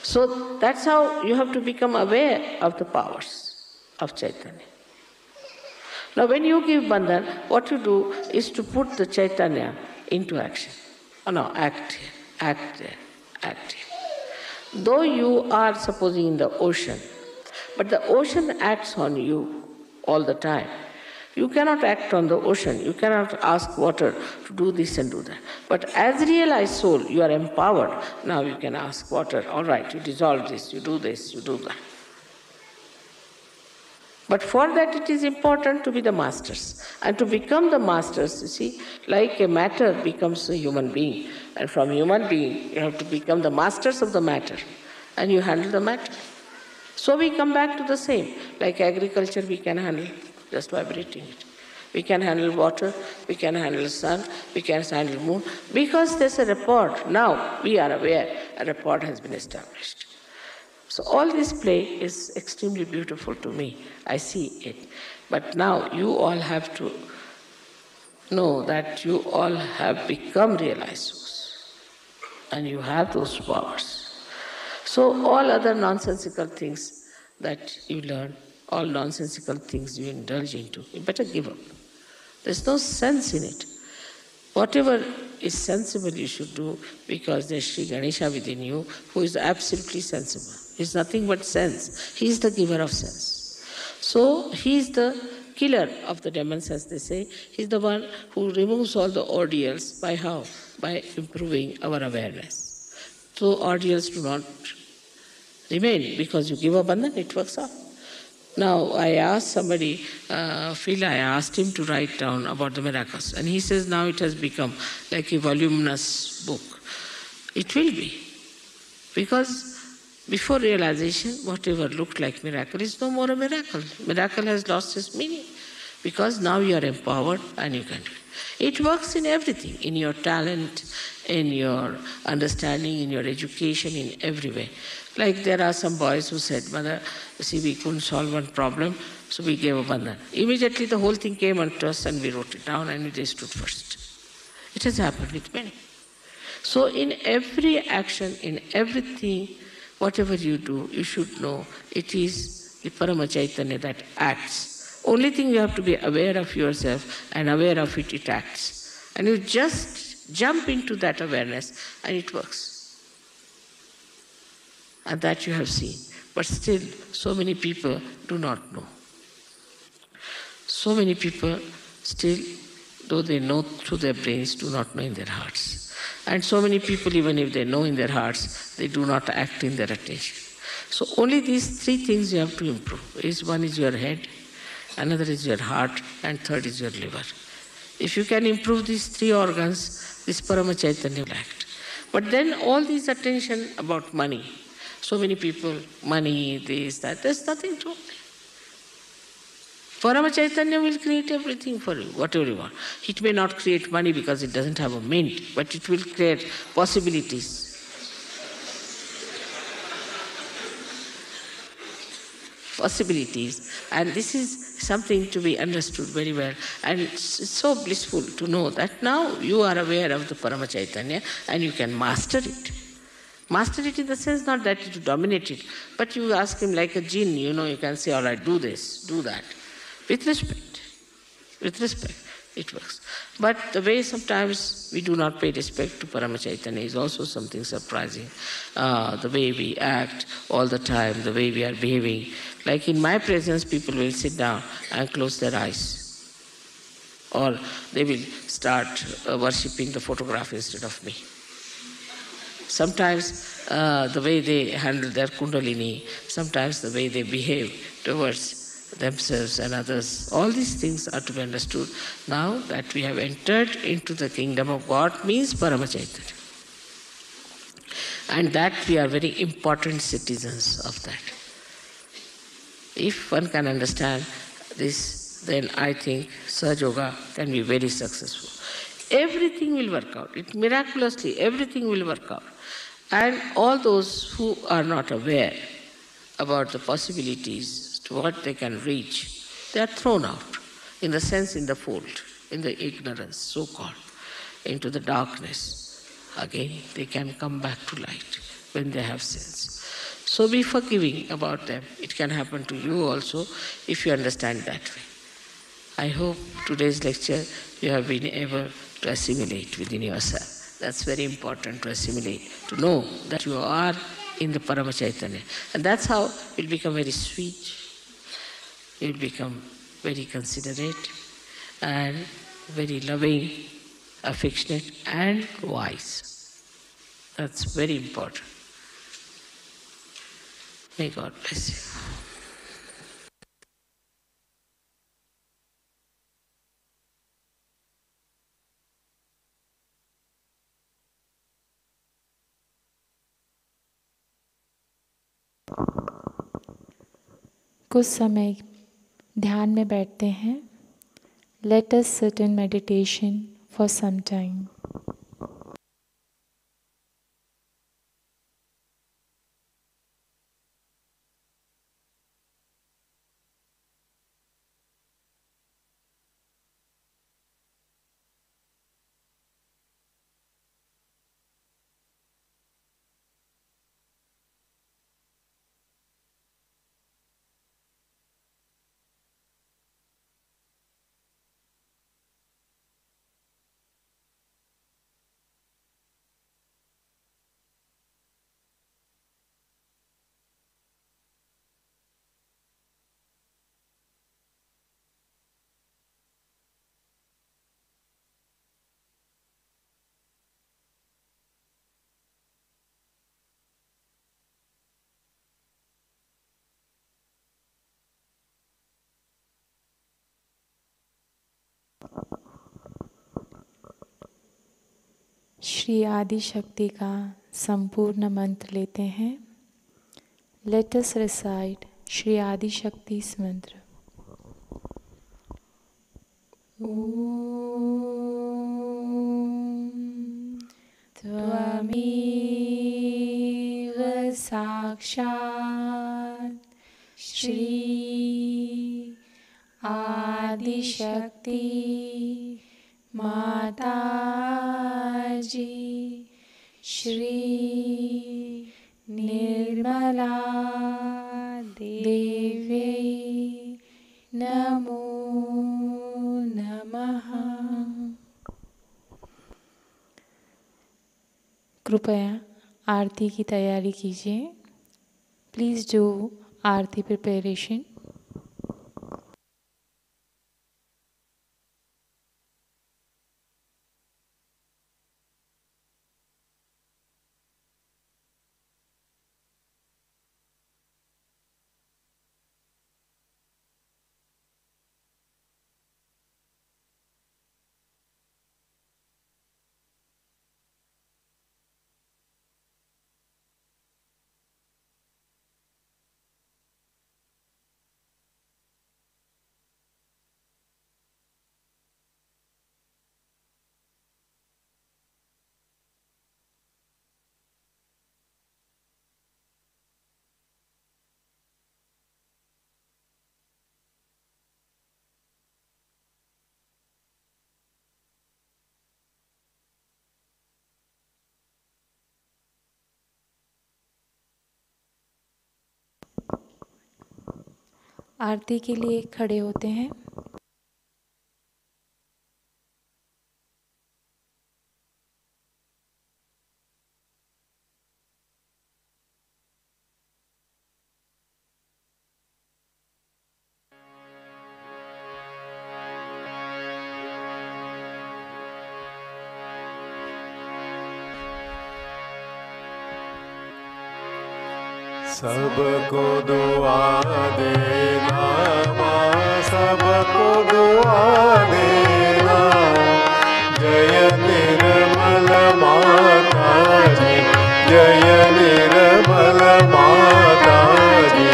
Speaker 3: So that's how you have to become aware of the powers of Chaitanya. Now when you give bandhan, what you do is to put the Chaitanya into action. Oh no, act here, act there, act here. Though you are supposing in the ocean, but the ocean acts on you all the time. You cannot act on the ocean. You cannot ask water to do this and do that. But as realized soul, you are empowered. Now you can ask water, all right, you dissolve this, you do that. But for that it is important to be the masters. And to become the masters, you see, like a matter becomes a human being. And from human being, you have to become the masters of the matter. And you handle the matter. So we come back to the same. Like agriculture, we can handle just vibrating it. We can handle water, we can handle sun, we can handle moon. Because there's a rapport. Now we are aware a rapport has been established. So all this play is extremely beautiful to me. I see it. But now you all have to know that you all have become realized souls. And you have those powers. So all other nonsensical things that you learn, all nonsensical things you indulge into, you better give up. There's no sense in it. Whatever is sensible you should do, because there's Sri Ganesha within you who is absolutely sensible. He's nothing but sense. He is the giver of sense. So he is the killer of the demons, as they say. He's the one who removes all the ordeals. By how? By improving our awareness. So ordeals do not remain, because you give a bandhan, it works out. Now, I asked somebody, Phil, I asked him to write down about the miracles. And he says now it has become like a voluminous book. It will be. Because before realization, whatever looked like miracle is no more a miracle. Miracle has lost its meaning. Because now you are empowered and you can do it. It works in everything, in your talent, in your understanding, in your education, in every way. Like there are some boys who said, Mother, see, we couldn't solve one problem, so we gave a bandhan. Immediately the whole thing came unto us and we wrote it down and they stood first. It has happened with many. So in every action, in everything, whatever you do, you should know it is the Parama Chaitanya that acts. Only thing you have to be aware of yourself, and aware of it, it acts. And you just jump into that awareness and it works. And that you have seen. But still, so many people do not know. So many people still, though they know through their brains, do not know in their hearts. And so many people, even if they know in their hearts, they do not act in their attention. So only these three things you have to improve. One is your head, another is your heart, and third is your liver. If you can improve these three organs, this Parama Chaitanya will act. But then all this attention about money, so many people, money, this, that, there's nothing to it. Parama Chaitanya will create everything for you, whatever you want. It may not create money because it doesn't have a mint, but it will create possibilities. Possibilities. And this is something to be understood very well. And it's so blissful to know that now you are aware of the Parama Chaitanya and you can master it. Master it in the sense not that you dominate it, but you ask him like a jinn, you can say, all right, do this, do that. With respect. With respect. it works. But the way sometimes we do not pay respect to Parama Chaitanya is also something surprising. The way we act all the time, the way we are behaving. Like in my presence, people will sit down and close their eyes. Or they will start worshipping the photograph instead of me. Sometimes the way they handle their kundalini, sometimes the way they behave towards themselves and others, all these things are to be understood. Now that we have entered into the kingdom of God means Parama Chaitanya. And that we are very important citizens of that. If one can understand this, then I think Sahaja Yoga can be very successful. Everything will work out. Miraculously, everything will work out. And all those who are not aware about the possibilities to what they can reach, they are thrown out, in the sense in the fold, in the ignorance, so-called, into the darkness. Again, they can come back to light when they have sense. So be forgiving about them. It can happen to you also if you understand that way. I hope today's lecture you have been able to assimilate within yourself. That's very important, to assimilate, to know that you are in the Parama Chaitanya. And that's how you'll become very sweet, you'll become very considerate and very loving, affectionate and wise. That's very important. May God bless you.
Speaker 1: कुछ समय ध्यान में बैठते हैं. Let us sit in meditation for some time. Shri आदि शक्ति का संपूर्ण मंत्र लेते हैं. Let us recite श्री आदि शक्ति मंत्र. ओम त्वमेव साक्षात् श्री आदि शक्ति माता जी श्री निर्मला देवी नमो नमः. कृपया आरती की तैयारी कीजिए. Please do aarti preparation. आरती के लिए खड़े होते हैं.
Speaker 4: सबको दुआ देना माँ, सबको दुआ देना। जय निर्मल माता जी, जय निर्मल माता जी,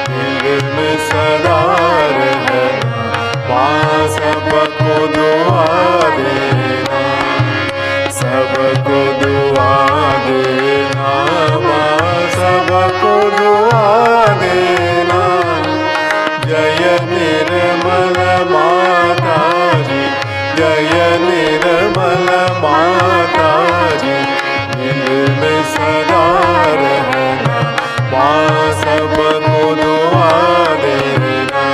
Speaker 4: दिल में सदा रहना माँ, सबको दुआ देना, सबको दुआ देना माँ, सबको दुआ देना। जय निर्मल माता जी, जय निर्मल माता जी, दिल में सदा रहना माँ, सबको दुआ देना।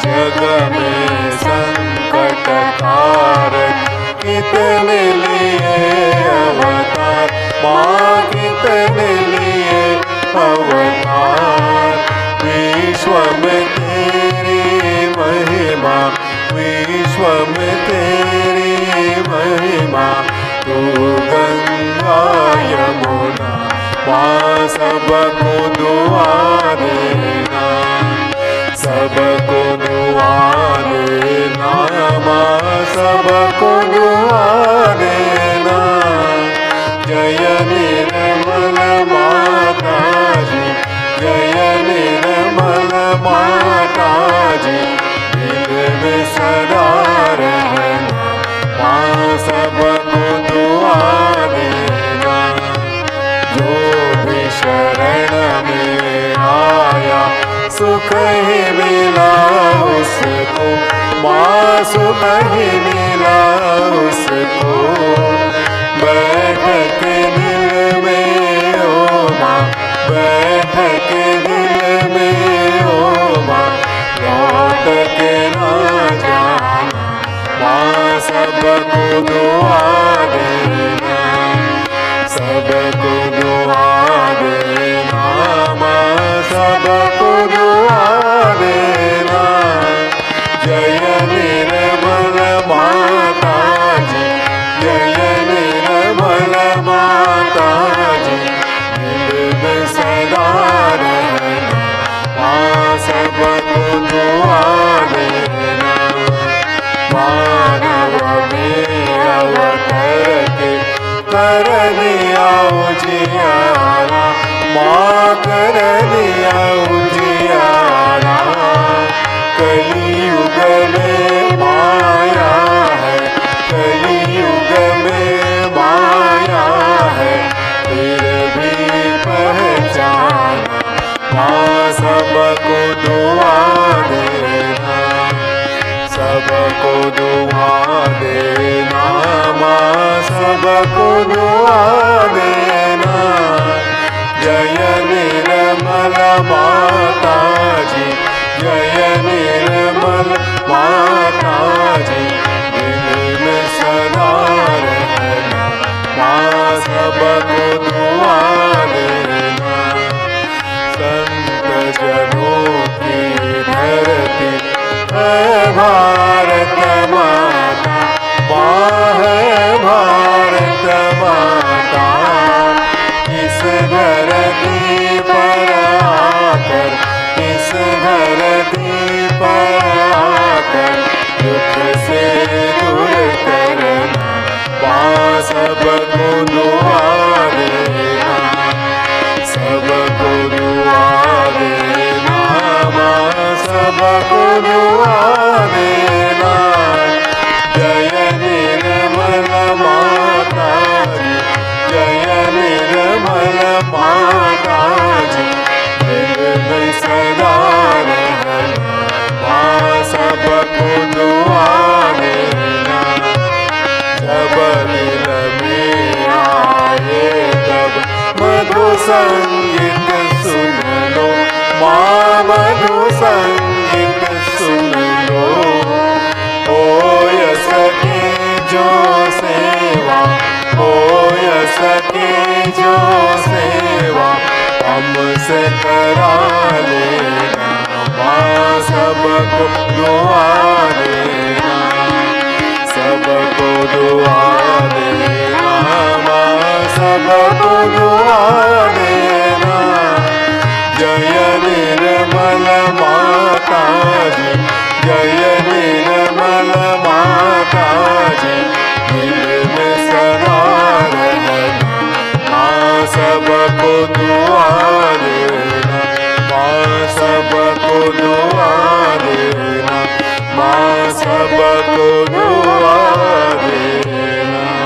Speaker 4: जग में संकट कारक कितने लिए अवतार माँ, कितने लिए अवतार। विश्व में तेरी महिमा, विश्व में तेरी महिमा। तू गंगा यमुना माँ, सबको दुआ देना, सबको दुआ देना माँ, सबको दुआ देना। जय निर्मल माता जी, जय निर्मल माता जी, दिल में सदा रहना माँ, सबको दुआ देना। जो भी शरण में आया सुख ही मिला उसको माँ, सुख ही मिला उसको। बैठ के दिल में ओ माँ, बैठ के दिल में ओ माँ, लौट के ना जाना माँ, सबको दुआ देना, सबको दुआ देना माँ, सबको दुआ देना। जय निर्मल माता जी, जय निर्मल माता जी, दिल में सदा रहना माँ, सबको दुआ देना। मानव में अवतर के कर दिया उजियारा माँ, कर दिया उजियारा। कलियुग में माया है, कलियुग में माया है, फिर भी पहचाना माँ, सबको दुआ देना, सबको दुआ देना माँ, सबको दुआ देना। जय निर्मल माता जी, जय निर्मल माता जी, दिल में सदा रहना माँ, सबको दुआ देना। संत जनों की धरती है भारत माता, माँ है भारत माता। इस धरती पर आकर, इस धरती पर आकर, दुख से दूर करना माँ, सबको दुआ देना, सबको दुआ देना माँ, सबको दुआ देना। जय निर्मल माता जी, जय निर्मल माता जी, दिल में सदा रहना माँ, सबको दुआ देना। जब दिल में आए तब मधु संगीत सुन लो माँ, मधु संगीत सुन लो। हो सके जो सेवा, हो सके जो सेवा, हमसे करा लेना माँ, सबको दुआ देना, सबको दुआ देना माँ, सबको दुआ देना। को दुआ देना।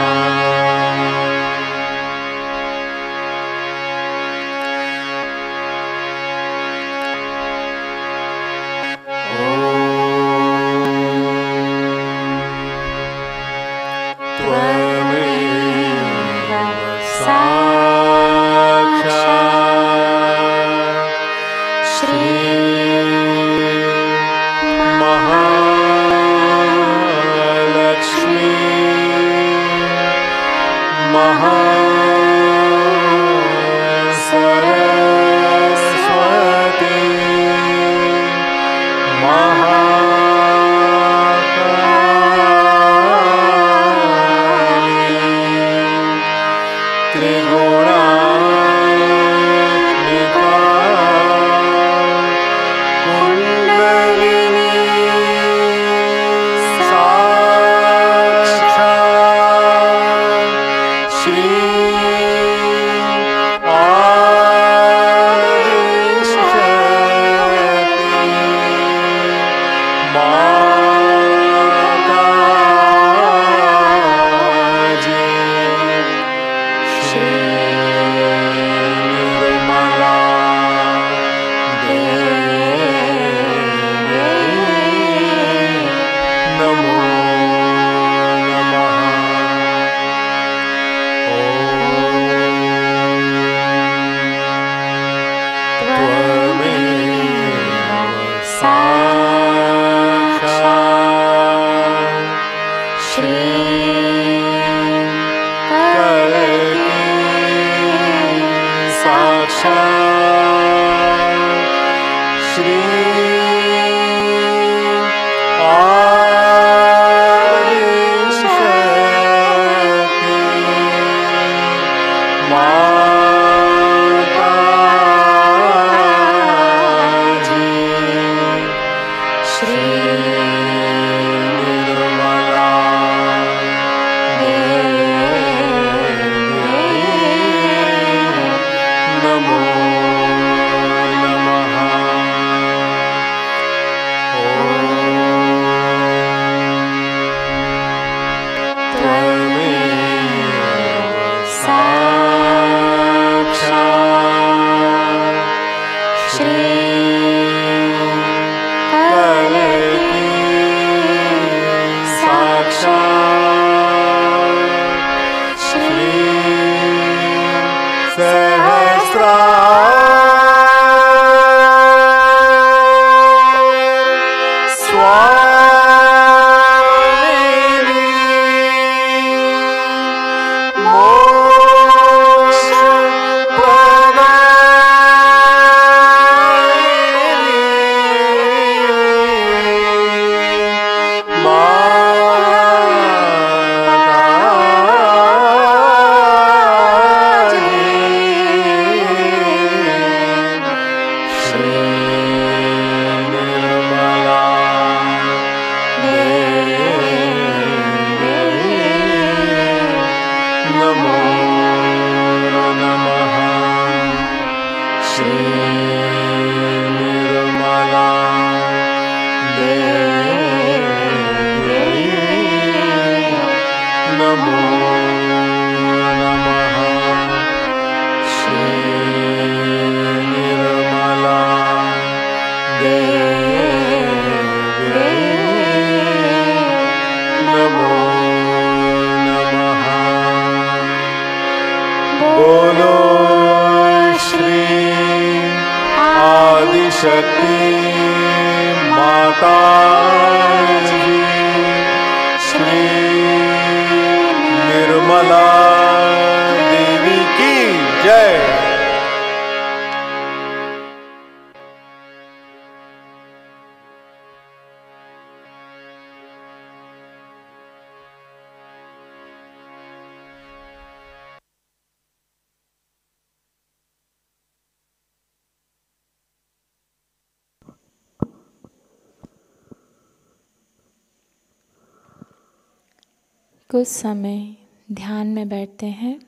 Speaker 1: कुछ समय ध्यान में बैठते हैं।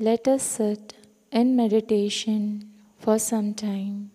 Speaker 1: Let us sit in meditation for some time.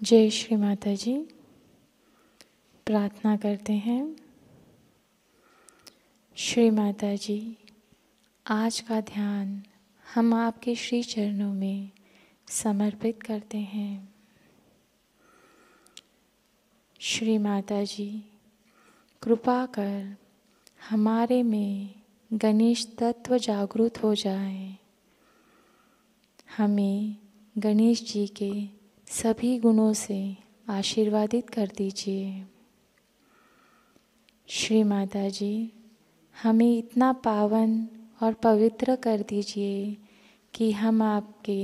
Speaker 1: जय श्री माता जी। प्रार्थना करते हैं। श्री माता जी, आज का ध्यान हम आपके श्री चरणों में समर्पित करते हैं। श्री माता जी, कृपा कर हमारे में गणेश तत्व जागृत हो जाए। हमें गणेश जी के सभी गुणों से आशीर्वादित कर दीजिए। श्री माता जी, हमें इतना पावन और पवित्र कर दीजिए कि हम आपके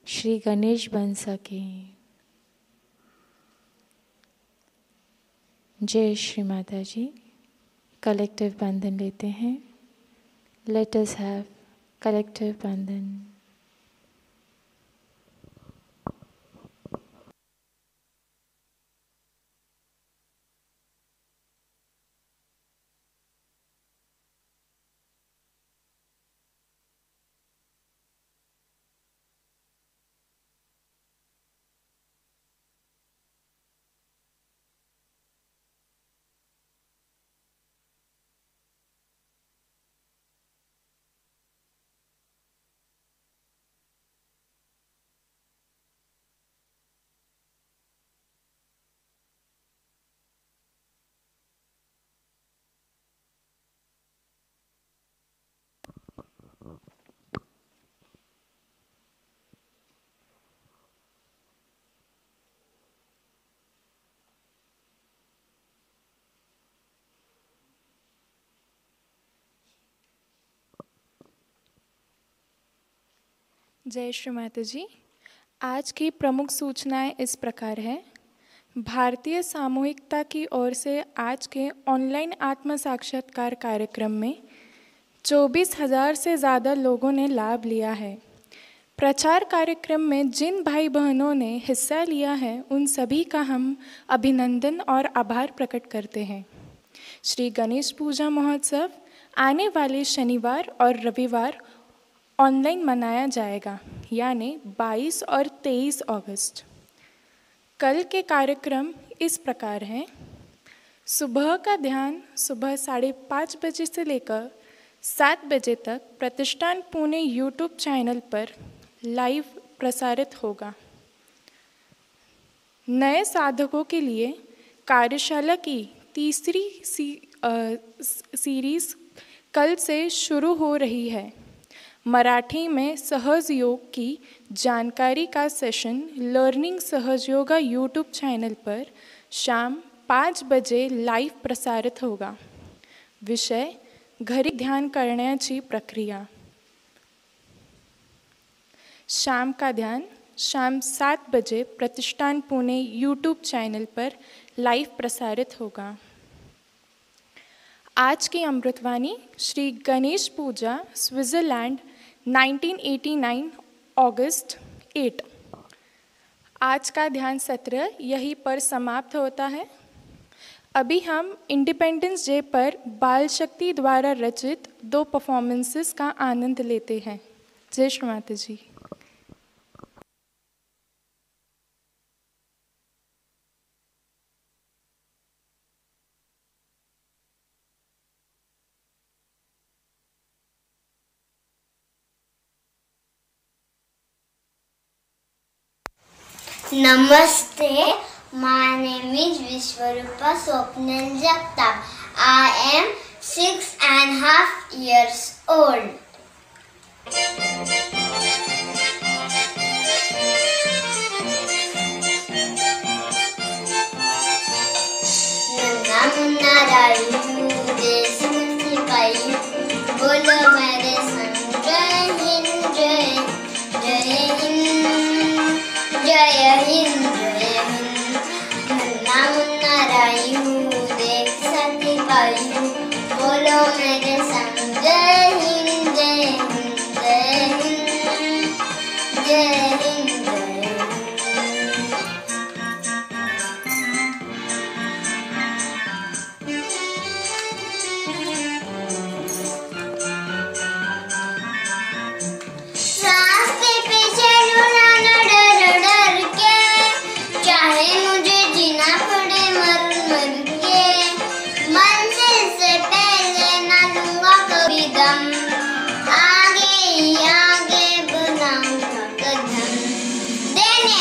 Speaker 1: श्री गणेश बन सकें। जय श्री माता जी। कलेक्टिव बंधन लेते हैं। लेट अस हैव कलेक्टिव बंधन।
Speaker 5: जय श्री माता जी। आज की प्रमुख सूचनाएं इस प्रकार है। भारतीय सामूहिकता की ओर से आज के ऑनलाइन आत्म साक्षात्कार कार्यक्रम में 24,000 से ज़्यादा लोगों ने लाभ लिया है। प्रचार कार्यक्रम में जिन भाई बहनों ने हिस्सा लिया है उन सभी का हम अभिनंदन और आभार प्रकट करते हैं। श्री गणेश पूजा महोत्सव आने वाले शनिवार और रविवार ऑनलाइन मनाया जाएगा, यानी 22 और 23 अगस्त। कल के कार्यक्रम इस प्रकार हैं। सुबह का ध्यान सुबह 5:30 बजे से लेकर 7 बजे तक प्रतिष्ठान पुणे यूट्यूब चैनल पर लाइव प्रसारित होगा। नए साधकों के लिए कार्यशाला की तीसरी सीरीज कल से शुरू हो रही है। मराठी में सहज योग की जानकारी का सेशन लर्निंग सहज योगा यूट्यूब चैनल पर शाम 5 बजे लाइव प्रसारित होगा। विषय घरी ध्यान करण्याची प्रक्रिया। शाम का ध्यान शाम 7 बजे प्रतिष्ठान पुणे यूट्यूब चैनल पर लाइव प्रसारित होगा। आज की अमृतवाणी श्री गणेश पूजा स्विट्ज़रलैंड 1989 अगस्त 8। आज का ध्यान सत्र यहीं पर समाप्त होता है। अभी हम इंडिपेंडेंस डे पर बाल शक्ति द्वारा रचित 2 परफॉर्मेंसेस का आनंद लेते हैं। जय श्री माता जी।
Speaker 6: Namaste, my name is Vishwarupa Swapnil Jagtap. I am 6.5 years old. नन्ना मुन्ना रायू देश सिपाही बोलो मेरे संग जय हिंद जय हिंद जय हिंद जय हिंद। नन्ना मुन्ना रायू देश सिपाही बोलो मेरे संग जय हिंद जय हिंद जय हिंद जय हिंद। रास्ते पे चलो ना डर डर के, चाहे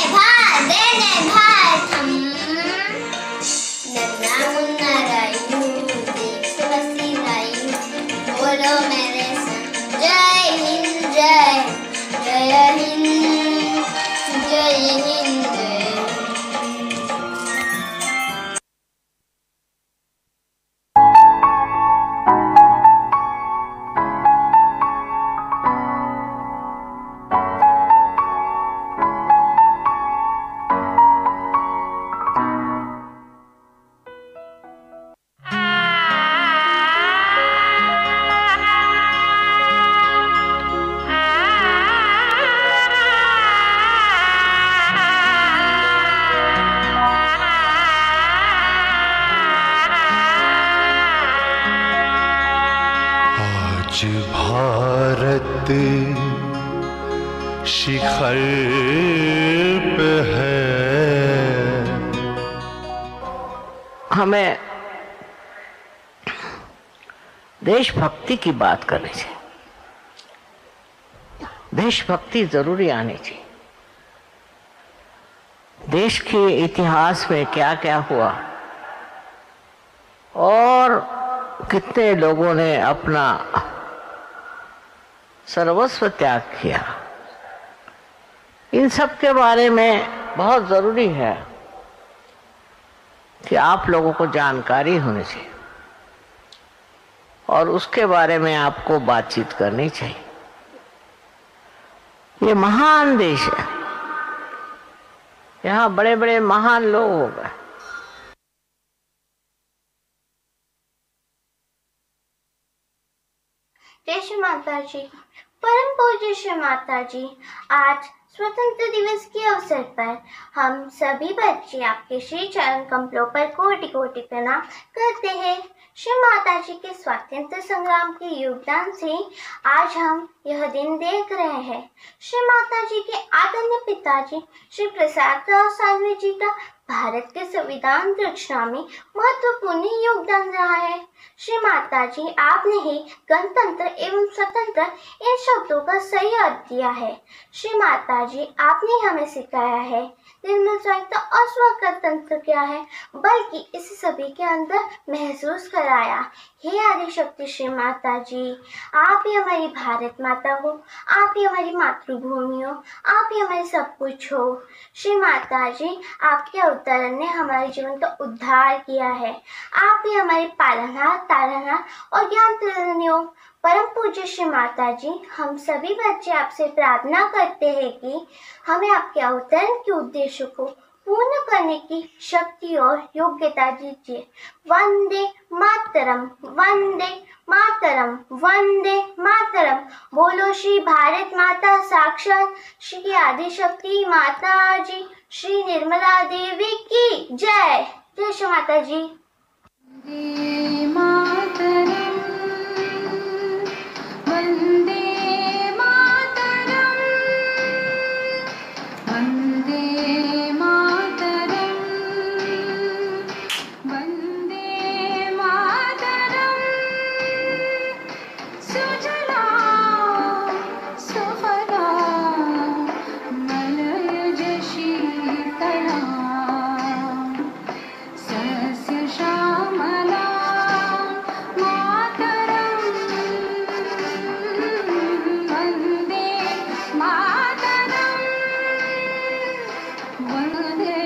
Speaker 6: देने भारतम नन्ना मुन्ना रायू देख से बसी रायू बोलो मेरे संग जय हिंद जय जय हिंद जय हिंद जय
Speaker 4: आज भारत शिखर पे है।
Speaker 3: हमें देशभक्ति की बात करनी चाहिए। देशभक्ति जरूरी आनी चाहिए। देश के इतिहास में क्या क्या हुआ और कितने लोगों ने अपना सर्वस्व त्याग किया, इन सब के बारे में बहुत जरूरी है कि आप लोगों को जानकारी होनी चाहिए और उसके बारे में आपको बातचीत करनी चाहिए। ये महान देश है, यहाँ बड़े बड़े महान लोग हो गए।
Speaker 6: जय श्री माता जी। परम पूज्य श्री माता जी, आज स्वतंत्र दिवस के अवसर पर हम सभी बच्चे आपके श्री चरण कमलों पर कोटि कोटि प्रणाम करते हैं। श्री माता जी के स्वातंत्र संग्राम के योगदान से आज हम यह दिन देख रहे हैं। श्री माता जी के आदरणीय पिताजी श्री प्रसाद राव सालवे जी का भारत के संविधान रचना में महत्वपूर्ण योगदान रहा है। श्री माता जी, आपने ही गणतंत्र एवं स्वतंत्र इन शब्दों का सही अर्थ दिया है। श्री माता जी, आपने हमें सिखाया है निर्मल स्वायत्ता और स्वतंत्र क्या है, बल्कि इसे सभी के अंदर महसूस कराया। हे आदि शक्ति श्री माता जी, आप ही हमारी भारत माता हो, आप ही हमारी मातृभूमि हो, आप ही हमारे सब कुछ हो। श्री माता जी, आपके अवतरण ने हमारे जीवन का उद्धार किया है। आप ही हमारे पालनहार, तारनहार और ज्ञान प्रदानी हो। परम पूज्य श्री माता जी, हम सभी बच्चे आपसे प्रार्थना करते हैं कि हमें आपके अवतरण के उद्देश्य को पूर्ण करने की शक्ति और योग्यता दीजिए। वंदे मातरम, वंदे मातरम, वंदे मातरम। बोलो श्री भारत माता साक्षात श्री आदि शक्ति माता जी श्री निर्मला देवी की जय। जय श्री माता जी।
Speaker 1: वंदे मातरम, वंदे मातरम, वंदे मातरम, वंदे मातरम। सुजलां सुफलां मलयज शीतलां सस्य श्यामलां मातरं। वन्दे मातरं, वन्दे